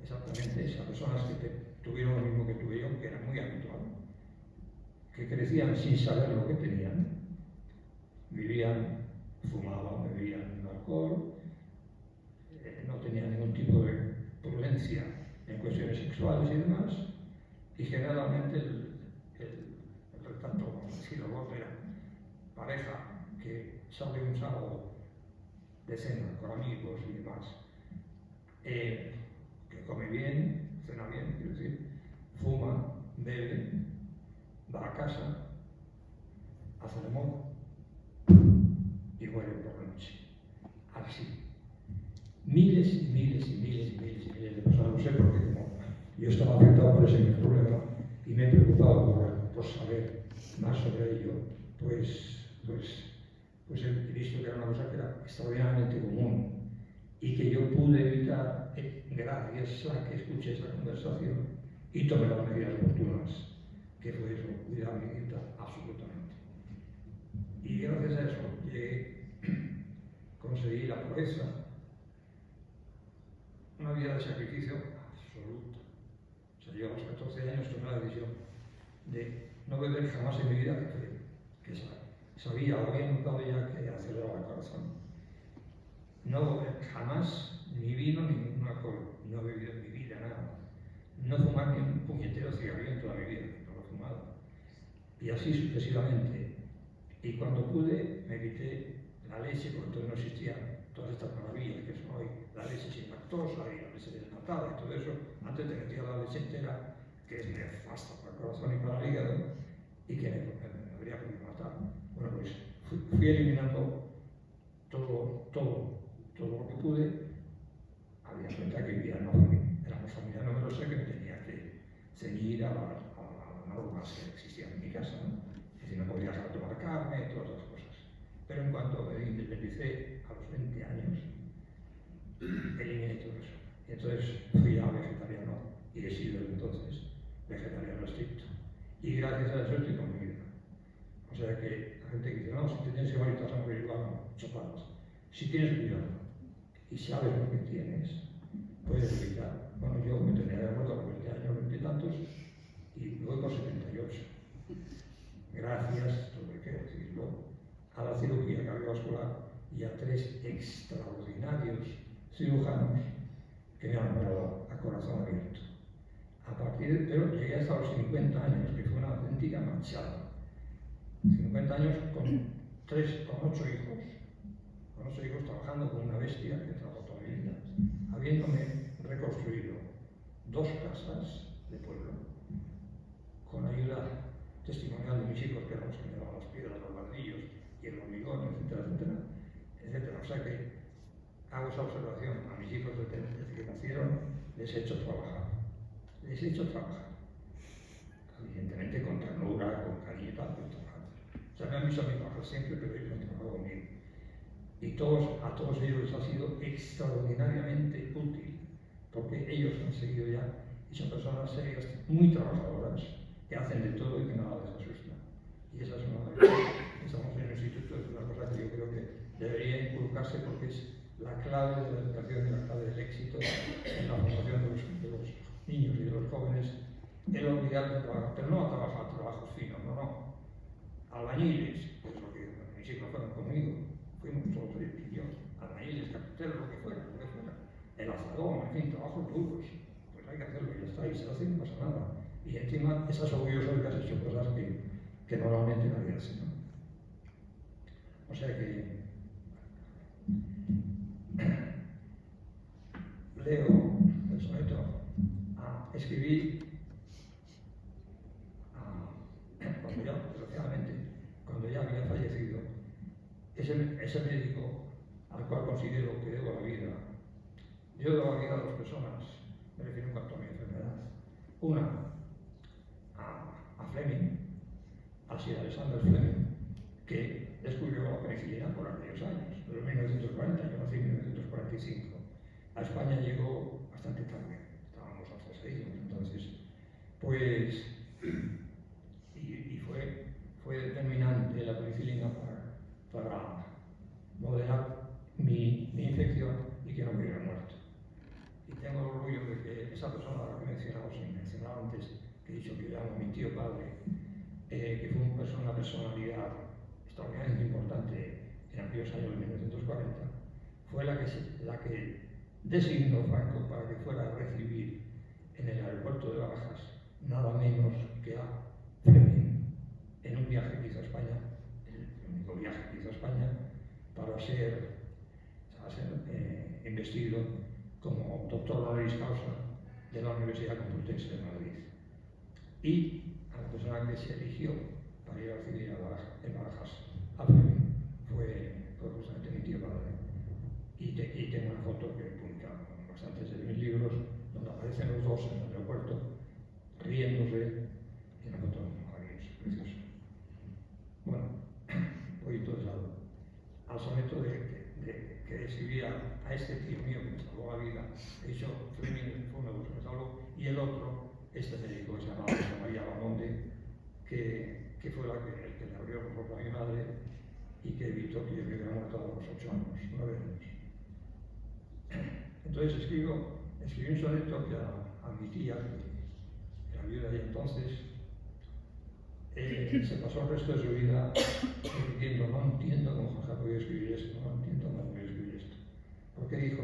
exactamente esas personas que tuvieron lo mismo que tuve yo, que era muy habitual, que crecían sin saber lo que tenían, vivían, fumaban, bebían alcohol, no tenían ningún tipo de prudencia en cuestiones sexuales y demás, y generalmente el retrato, vamos a decirlo, era pareja que sale un sábado de cena con amigos y demás, que come bien, cena bien, quiero decir, fuma, bebe, va a casa, hace el amor y muere por la noche. Así. Miles y miles y miles y miles y miles de personas, no sé, porque como yo estaba afectado por ese problema y me he preocupado por saber más sobre ello, pues he visto que era una cosa que era extraordinariamente común y que yo pude evitar gracias a que escuché esa conversación y tomé las medidas oportunas, que fue eso, cuidar mi dieta absolutamente. Y gracias a eso conseguí la proeza, una vida de sacrificio absoluta. O sea, yo a los 14 años tomé la decisión de no beber jamás en mi vida, que sabía o había notado ya que aceleraba el corazón. No beber jamás ni vino ni ningún alcohol, no he bebido en mi vida nada. No fumar ni un puñetero cigarrillo en toda mi vida, no lo he fumado. Y así sucesivamente. Y cuando pude, me quité la leche, porque entonces no existían todas estas maravillas que son hoy, la leche sin lactosa y la leche desnatada y todo eso. Antes te metía la leche entera, que es nefasta para el corazón y para el hígado, y que me habría podido matar. Bueno, pues fui eliminando todo lo que pude. Había cuenta que vivía en una familia, éramos familia numerosa que me tenía que ceñir a las normas que existían en mi casa, ¿no? Es decir, no podía dejar de tomar carne, todas las cosas. Pero en cuanto me independicé a los 20 años, eliminé todo eso. Y entonces fui ya vegetariano y he sido desde entonces vegetariano estricto. Y gracias a eso estoy con mi vida. O sea que la gente que dice, no, si te tienes que morir, te vas a morir igual, no, chapadas. Si tienes cuidado y sabes lo que tienes, puedes evitar. Bueno, yo me tenía que haber muerto a los 20 años, 20 y tantos, y voy por 78. Gracias, todo hay que decirlo, a la cirugía cardiovascular y a 3 extraordinarios cirujanos que me han operado a corazón abierto. Pero llegué hasta los 50 años, que fue una auténtica manchada. 50 años con 8 hijos. Con 8 hijos trabajando con una bestia que trabajó toda mi vida, habiéndome reconstruido 2 casas de pueblo, con ayuda testimonial de mis hijos, que eran los que me daban las piedras, los ladrillos y el hormigón, etcétera, etcétera. etc. O sea que hago esa observación. A mis hijos desde que nacieron les he hecho trabajar. Les he hecho trabajar. Evidentemente con ternura, con cariño y tal, pero trabajando. O sea, me han visto a mí trabajar siempre, pero ellos han trabajado conmigo. Y a todos ellos les ha sido extraordinariamente útil, porque ellos han seguido ya y son personas serias, muy trabajadoras, que hacen de todo y que nada les asusta. Y esa es una estamos en el instituto, es una cosa que yo creo que debería inculcarse porque es la clave de la educación y la clave del éxito en la formación de los niños y de los jóvenes, el obligarles a trabajar, pero no a trabajar trabajos finos, no. Albañiles, pues lo que mis hijos fueron conmigo, fuimos todos ellos y yo, albañiles, carpinteros, lo que fuera, el azadón, en fin, trabajos duros, pues hay que hacerlo y ya está, y se hace y no pasa nada. Y encima estás orgulloso de que has hecho cosas que normalmente nadie hace, ¿no? O sea que leo el soneto, escribí cuando ya, desgraciadamente, cuando ya había fallecido, ese médico al cual considero que debo la vida. Yo debo la vida a dos personas, me refiero en cuanto a mi enfermedad. Una, a Fleming, a Sir Alexander Fleming, que descubrió la penicilina por aquellos años, en 1940, yo nací en 1945. A España llegó bastante tarde, estábamos atrasadísimos, entonces, pues, y fue determinante la penicilina para moderar mi infección y que no me hubiera muerto. Y tengo el orgullo de que esa persona a la que he mencionado, sin mencionar antes, que he dicho que llamo mi tío padre, que fue una personalidad extraordinariamente importante en aquellos años de 1940, fue la que designó Franco para que fuera a recibir en el aeropuerto de Barajas nada menos que a Fleming en un viaje que hizo a España, el único viaje que hizo a España, para ser investido como doctor honoris causa de la Universidad Complutense de Madrid. Y a la persona que se eligió para ir a recibir en Barajas a Fleming fue justamente mi tío padre. Y tengo una foto que he publicado bastantes de mis libros, donde aparecen los dos en el aeropuerto, riéndose, y una foto maravillosa, preciosa. Bueno, voy entonces al soneto que escribía a este tío mío que me salvó la vida. De hecho, Fleming fue uno de los que me salvó, y el otro, este médico que se llamaba José María Bamonde, que fue el que le abrió los ojos a mi madre y que evitó que yo me hubiera muerto a los 8 años, 9 años. Entonces escribí un soneto que a mi tía, que era viuda y entonces, se pasó el resto de su vida diciendo: no entiendo cómo Jorge ha podido escribir esto, no entiendo cómo ha podido escribir esto. Porque dijo,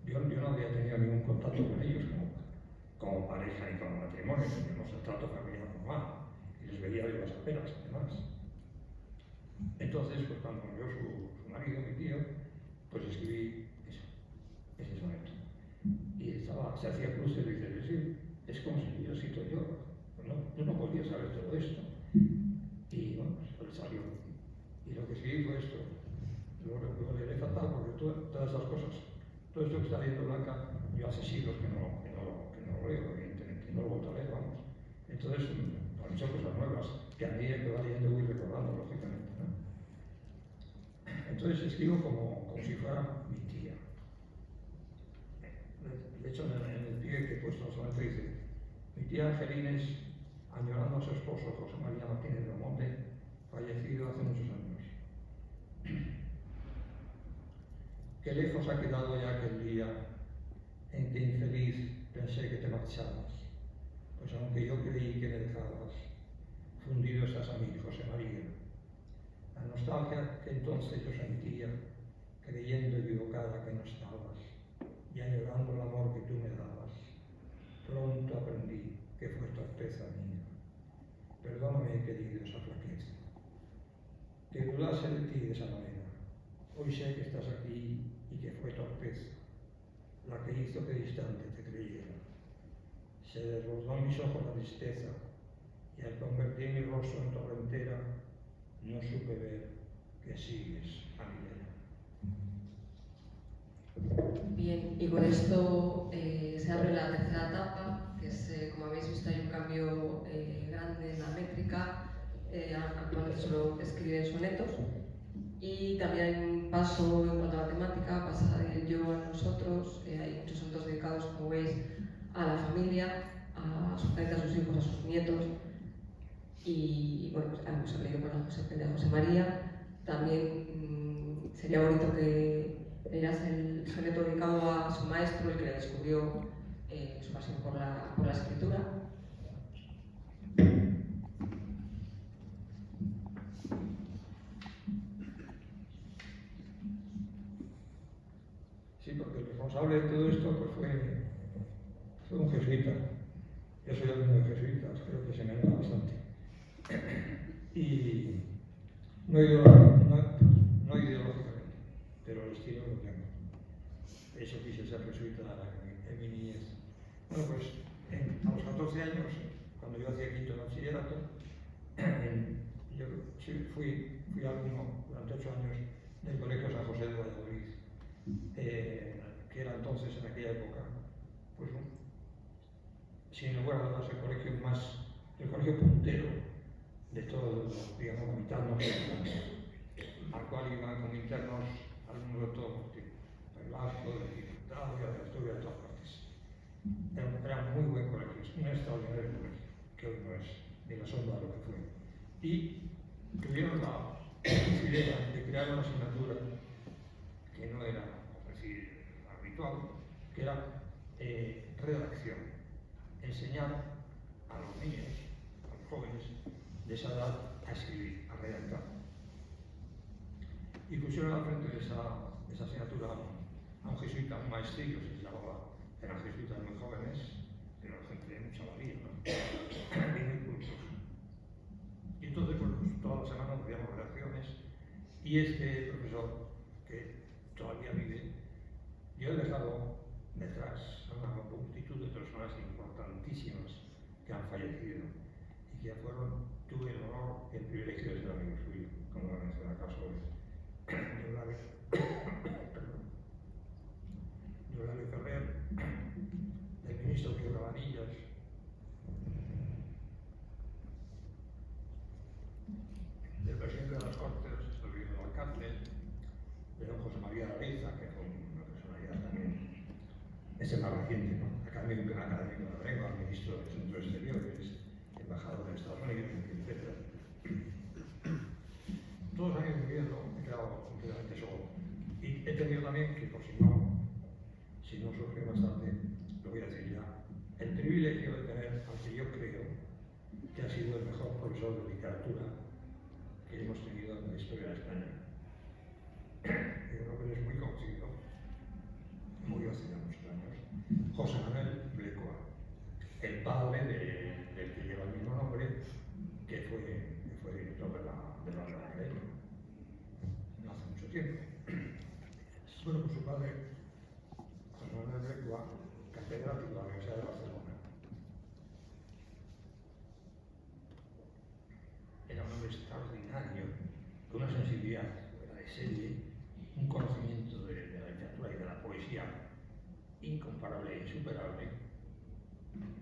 yo no había tenido ningún contacto con ellos como pareja y como matrimonio, teníamos el trato familiar normal, y les veía vivas apenas, además. Entonces, pues cuando murió su marido, mi tío, pues escribí ese soneto. Y se hacía cruces y dice: sí, es como si hubiera sido yo. Yo no podía saber todo esto. Y bueno, pues salió. Y lo que escribí fue esto. Lo leeré fatal porque todas esas cosas, todo esto que está leyendo Blanca, yo hace siglos que no lo leo, evidentemente, no lo he vuelto a leer, vamos. Entonces, han hecho cosas nuevas que a medida que va leyendo voy recordando, lógicamente, ¿no? Entonces escribo como si fuera mi tía. De hecho, en el pie que he puesto solamente dice: mi tía Angelines, añorando a su esposo José María Martínez de Monte, fallecido hace muchos años. Qué lejos ha quedado ya aquel día en que infeliz pensé que te marchabas, pues aunque yo creí que me dejabas, fundido estás a mí, José María. La nostalgia que entonces yo sentía, creyendo equivocada que no estabas, y añorando el amor que tú me dabas, pronto aprendí que fue torpeza mía. Perdóname, querido, esa flaqueza, que dudase de ti de esa manera. Hoy sé que estás aquí y que fue torpeza la que hizo que distante te creyera. Se desbordó en mis ojos la tristeza, y al convertir mi rostro en torrentera, no supe ver que sigues a mi vera. Bien, y con esto se abre la tercera etapa, que es, como habéis visto, hay un cambio grande en la métrica. Actualmente solo escribe sonetos. Y también hay un paso en cuanto a la temática, pasa del yo a nosotros. Hay muchos sonetos dedicados, como veis, a la familia, a sus padres, a sus hijos, a sus nietos. Y bueno, pues hemos leído con de José María. También sería bonito que leyeras el soneto dedicado a su maestro, el que le descubrió su pasión por la escritura. Sí, porque el responsable de todo esto pues, fue un jesuita. Yo soy alumno de jesuitas, creo que se me nota bastante. Y no ideológicamente, pero el estilo lo tengo. Eso quise ser jesuita en mi niñez. Bueno, pues a los 14 años, cuando yo hacía quinto de bachillerato, yo sí, fui alumno durante 8 años del Colegio San José de Valladolid, que era entonces, en aquella época, pues sin lugar a dudas el colegio puntero de todos los, digamos, internos, al cual iban como internos alumnos de todo tipo, del Vasco, de Italia, de Asturias, de todas partes. Era un muy buen colegio, un extraordinario colegio, que hoy no es ni la sombra de lo que fue. Y tuvieron la idea de crear una asignatura que no era, es decir, habitual, que era redacción, enseñar a los niños, a los jóvenes de esa edad a escribir, a redactar. Y pusieron al frente de esa asignatura a un jesuita, un maestrillo, se llamaba, eran jesuitas muy jóvenes, pero gente de mucha valía, ¿no? Y muy cultos. Y entonces, pues, todas las semanas hacíamos redacciones, y este profesor, que todavía vive, yo he dejado detrás a una multitud de personas importantísimas que han fallecido y que tuve el honor y el privilegio de ser amigo suyo, como lo menciona el caso de Eulalio Ferrer, del ministro Pío Cabanillas, del presidente de las Cortes, del de la cárcel, de don José María Araiza, que fue una personalidad también, ese más reciente, ¿no? académico de la lengua, ministro de Asuntos Exteriores, embajador de Estados Unidos, etc. Todos han ido viviendo, me he quedado completamente solo. Y he tenido también, que por si no surge más tarde, lo voy a decir ya, el privilegio de tener al que yo creo que ha sido el mejor profesor de literatura que hemos tenido en la historia de España. Yo creo que es muy conocido, murió hace ya muchos años, José Manuel Blecua, el padre del que lleva el mismo nombre, que fue director de la Academia, no hace mucho tiempo. Bueno, pues su padre, José Manuel Blecua, catedrático de la Universidad de Barcelona, era un hombre extraordinario, con una sensibilidad fuera de serie, un conocimiento de la literatura y de la poesía incomparable e insuperable,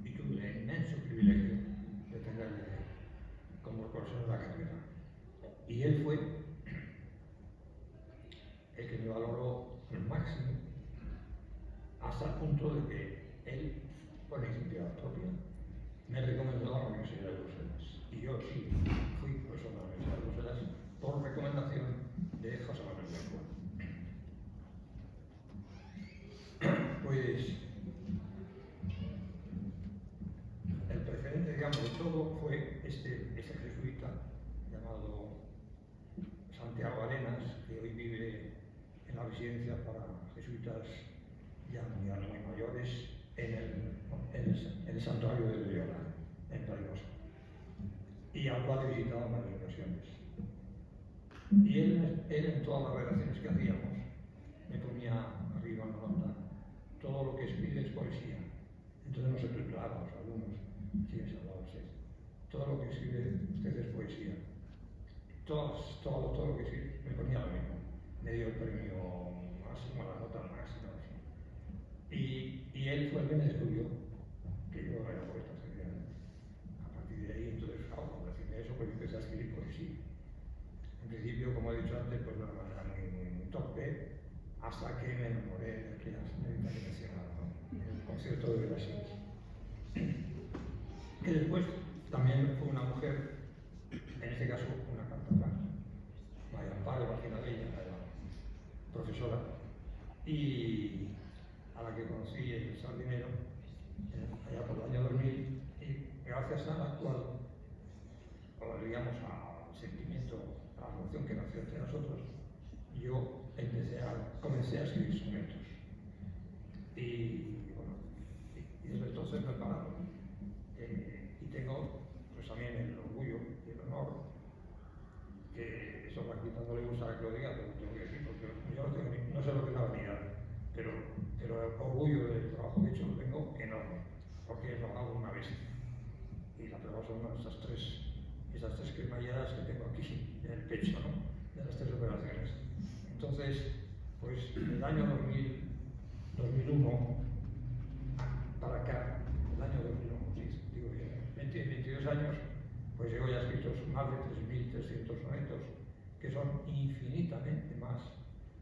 y tuve el inmenso privilegio de tenerle como profesor de la cátedra. Y él fue el que me valoró al máximo, hasta el punto de que él, por iniciativa propia, me recomendó a la Universidad de Bruselas. Y yo sí fui profesor de la Universidad de Bruselas por recomendación de José Manuel Blecua. Pues el precedente, digamos, de todo fue este jesuita llamado Santiago Arenas, que hoy vive en la residencia para jesuitas ya muy mayores en el santuario de Leona, en Reynosa, y al cual he visitado en varias ocasiones. Y él en todas las redacciones que hacíamos me ponía arriba en la nota: todo lo que escribe es poesía. Entonces nos estructurábamos algunos, sí, se hablaba usted. Todo lo que escribe usted es poesía. Todo lo que escribe, me ponía lo mismo. me dio el premio máximo, la nota máxima. Y él fue el que me descubrió que yo era poeta, efectivamente. A partir de ahí, entonces, cuando decirme eso, pues empecé a escribir poesía. En principio, como he dicho antes, pues de una manera muy torpe, hasta que me enamoré de aquella señorita que mencionaba, ¿no? En el concierto de Brasil. Que después también fue una mujer, en este caso una cantautora, María Amparo Marginabella, era profesora, y a la que conocí en el Sardinero, allá por el año 2000, y gracias a la cual, o digamos al sentimiento, a la relación que nació entre nosotros, yo comencé a escribir sonetos. Y bueno, y desde entonces no he parado. Y tengo pues también el orgullo y el honor, que eso a Paquita no le gusta que lo diga, pero lo tengo que decir, porque yo no sé lo que es la vanidad, pero el orgullo del trabajo que he hecho lo tengo enorme, porque he logrado una bestia. Y la prueba son esas tres cremalleras que tengo aquí en el pecho, ¿no? De las 3 operaciones. Entonces, pues en el año 2001 para acá, el año 2001, sí, digo bien, 22 años, pues yo ya he escrito más de 3.300 sonetos, que son infinitamente más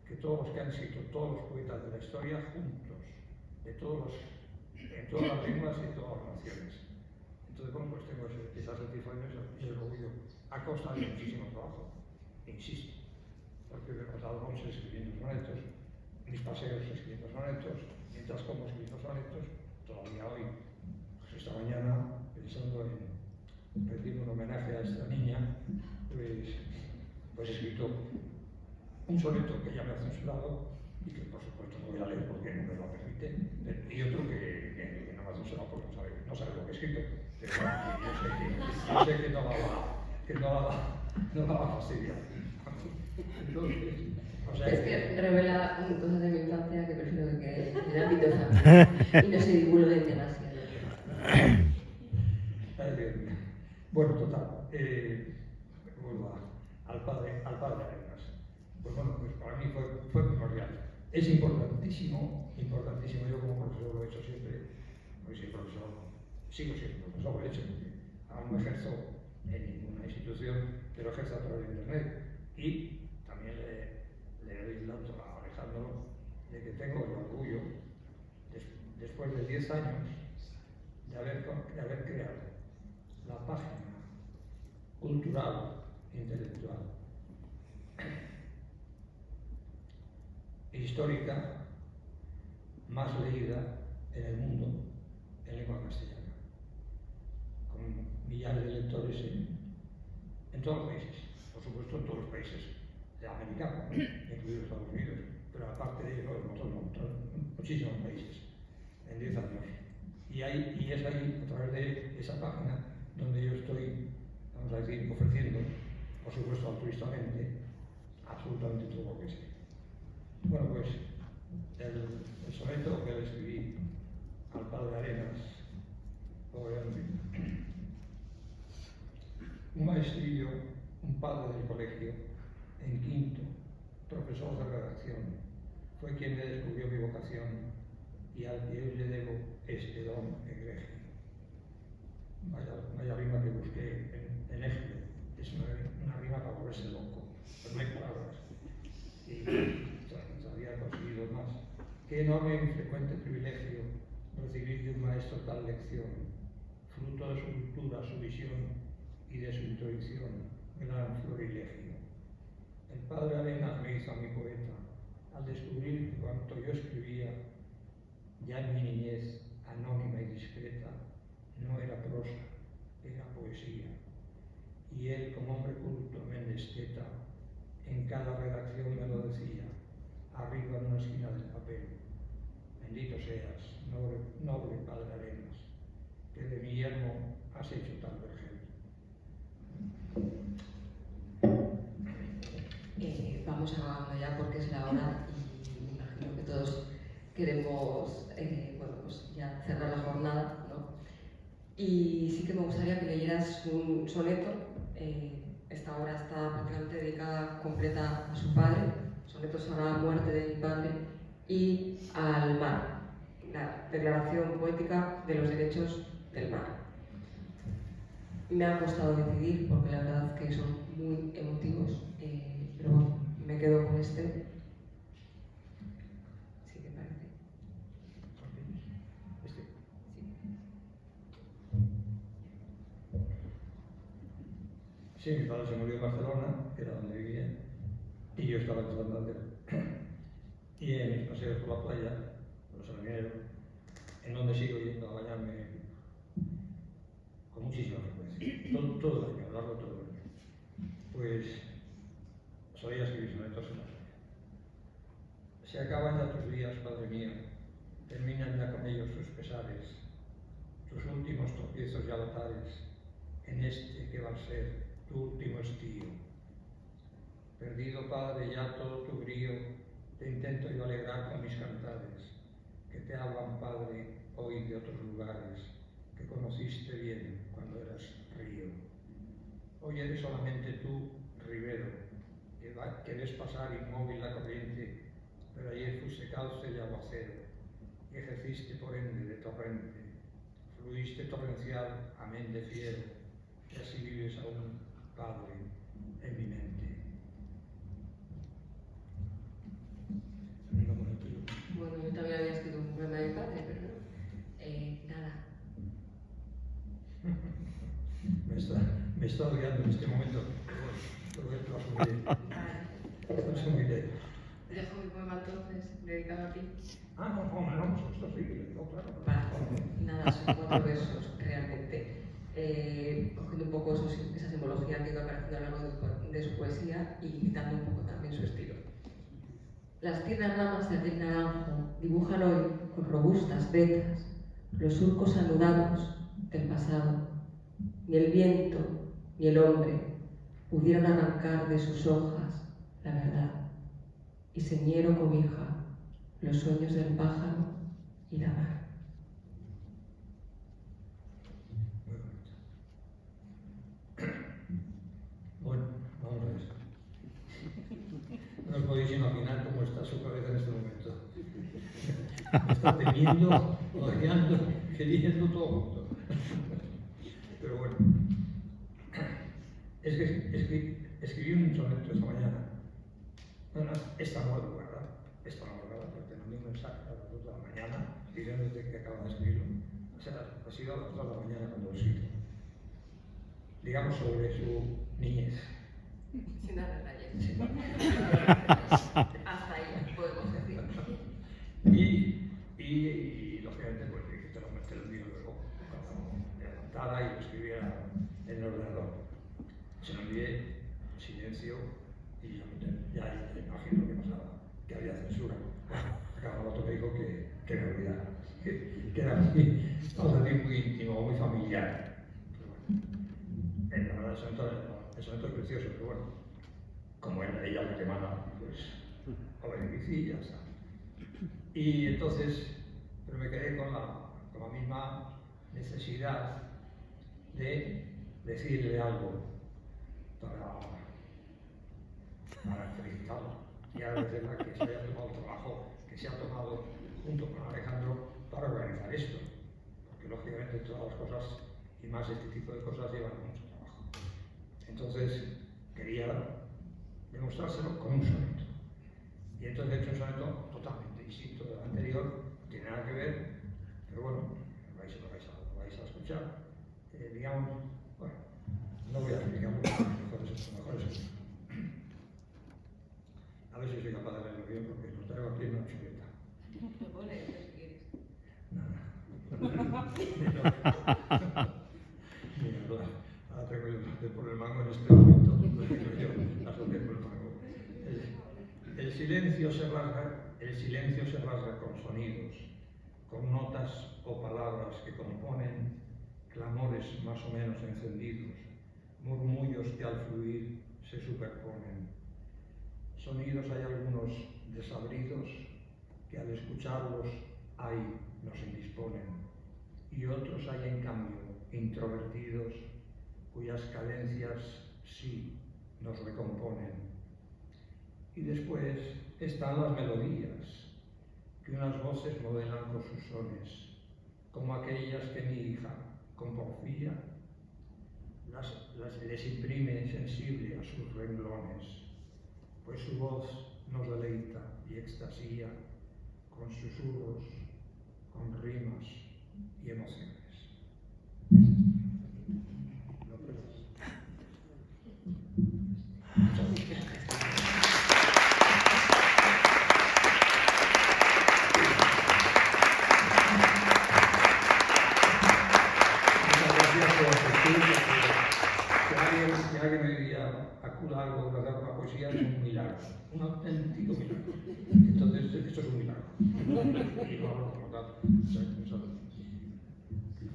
que todos los que han escrito todos los poetas de la historia juntos, en todas las lenguas y de todas las naciones. Entonces, bueno, pues tengo esa satisfacción y el orgullo a costa de muchísimo trabajo, insisto, porque me he pasado noches escribiendo sonetos, mis paseos escribiendo sonetos, mientras como escribiendo sonetos, todavía hoy, pues esta mañana, pensando en rendir un homenaje a esta niña, pues he escrito un soneto que ya me ha censurado y que por supuesto no voy a leer porque no me lo permite, y otro que no me ha censurado porque no sabe lo que he escrito, pero bueno, yo sé que no la va a fastidiar. Entonces, o sea, Es que revela cosas de mi infancia que prefiero que en el ámbito familiar y no se divulguen demasiado. Bueno, total, vuelvo al padre Arenas. Pues bueno, pues para mí fue primordial. Es importantísimo, yo como profesor lo he hecho siempre, porque soy profesor, sigo siendo profesor, lo he hecho, porque aún no ejerzo en ninguna institución, pero ejerzo a través de internet. Y también le doy el dato a Alejandro de que tengo el orgullo, después de 10 años, de haber creado la página cultural intelectual e histórica más leída en el mundo en lengua castellana, con millares de lectores en todos los países, por supuesto en todos los países americanos, incluidos Estados Unidos, pero aparte de ello, en muchísimos países, en 10 años. Y es ahí, a través de esa página, donde yo estoy, vamos a decir, ofreciendo, por supuesto altruistamente, absolutamente todo lo que sé. Bueno, pues el soneto que le escribí al padre Arenas, un maestrillo, un padre del colegio, en quinto, profesor de redacción, fue quien me descubrió mi vocación y al que hoy le debo este don egregio. Vaya rima que busqué en Éxodo, es una rima para volverse loco, pero no hay palabras. Y había conseguido más. Qué enorme e infrecuente privilegio recibir de un maestro tal lección, fruto de su cultura, su visión y de su intuición, gran florilegio. El padre Arenas me hizo a mi poeta, al descubrir que cuanto yo escribía, ya en mi niñez, anónima y discreta, no era prosa, era poesía. Y él, como hombre culto, mendesteta, en cada redacción me lo decía, arriba en una esquina del papel. Bendito seas, noble padre Arenas, que de mi yermo has hecho tal vergel. Vamos acabando ya porque es la hora y me imagino que todos queremos bueno, pues ya cerrar la jornada, ¿no? Y sí que me gustaría que leyeras un soneto. Esta obra está prácticamente dedicada completa a su padre, sonetos a la muerte de mi padre, y al mar, la declaración poética de los derechos del mar. Me ha costado decidir porque la verdad es que son muy emotivos, pero bueno, me quedo con este. ¿Sí te parece? Este. Sí, mi padre se murió en Barcelona, que era donde vivía, y yo estaba en Santander. Y en mis paseos por la playa, por los Sarabineros, en donde sigo yendo a bañarme con muchísima frecuencia, todo el año, a lo largo de todo el año, pues solía escribir sonetos en la playa. Se acaban ya tus días, padre mío, terminan ya con ellos sus pesares, tus últimos tropiezos y altares, en este que va a ser tu último estío. Perdido, padre, ya todo tu brío, te intento yo alegrar con mis cantares, que te hablan, padre, hoy de otros lugares, que conociste bien cuando eras río. Hoy eres solamente tú, ribero, que ves pasar inmóvil la corriente, pero ayer fuiste cauce y aguacero, y ejerciste por ende de torrente, fluiste torrencial, amén de fiero, y así vives aún, padre, en mi mente. Bueno, yo también había escrito un poema de mi padre, pero no. Nada. Me está odiando en este momento, pero bueno, lo asumiré. Lo asumiré. Dejo mi poema entonces, dedicado a ti. No, esto sí, no, claro. Nada, son 4 versos realmente, cogiendo un poco esa simbología que iba apareciendo a lo largo de su poesía y dando un poco también su estilo. Las tiernas ramas de aquel naranjo dibujan hoy con robustas vetas los surcos anudados del pasado. Ni el viento ni el hombre pudieron arrancar de sus hojas la verdad, y señero cobija los sueños del pájaro y la mar. Bueno, vamos a ver. No os podéis imaginar cómo está su cabeza en este momento. Está temiendo, odiando, queriendo todo junto. Pero bueno, es que escribí un soneto esta mañana. Bueno, esta madrugada, porque mandé un mensaje a las 2 de la mañana diciéndote que acabo de escribirlo. O sea, ha sido a las 2 de la mañana cuando lo escribí. Digamos sobre su niñez. Sin dar detalles. Sí. Hasta ahí podemos decir. Y lógicamente, pues te lo envío luego, cuando me levantara y lo escribiera en el ordenador. Se lo envié en silencio y ya imagino que pasaba, que había censura. Acababa otro que dijo que me olvidara, que era muy, vamos a decir, muy íntimo, muy familiar. Pero bueno, la verdad, el soneto es precioso, pero bueno, como ella lo que manda, pues, a ver, y ya está. Y entonces, pero me quedé con la misma necesidad de decirle algo para felicitarla y agradecerle que se haya tomado el trabajo que se ha tomado junto con Alejandro para organizar esto, porque lógicamente todas las cosas y más este tipo de cosas llevan mucho trabajo. Entonces quería demostrárselo con un soneto. Y entonces he hecho un soneto totalmente distinto del anterior, no tiene nada que ver, pero bueno, lo vais a escuchar. Digamos, bueno, no voy a explicar mucho, mejor es esto. A ver si soy capaz de leerlo bien porque lo traigo aquí en una chuleta. Lo puedo leer si quieres. Mira, ahora traigo yo por el mango en este momento, lo tengo yo, la solté por el mango. El silencio se rasga con sonidos, con notas o palabras que componen clamores más o menos encendidos, murmullos que al fluir se superponen. Sonidos hay algunos desabridos que al escucharlos nos indisponen, y otros hay en cambio introvertidos cuyas cadencias sí nos recomponen. Y después están las melodías, que unas voces modelan con sus sones, como aquellas que mi hija, con porfía, les imprime sensible a sus renglones, pues su voz nos deleita y extasía con susurros, con rimas y emociones. Si alguien me diría, acuda algo, una poesía, es un milagro, un auténtico milagro. Entonces, esto es un milagro. Y no hablo como tal.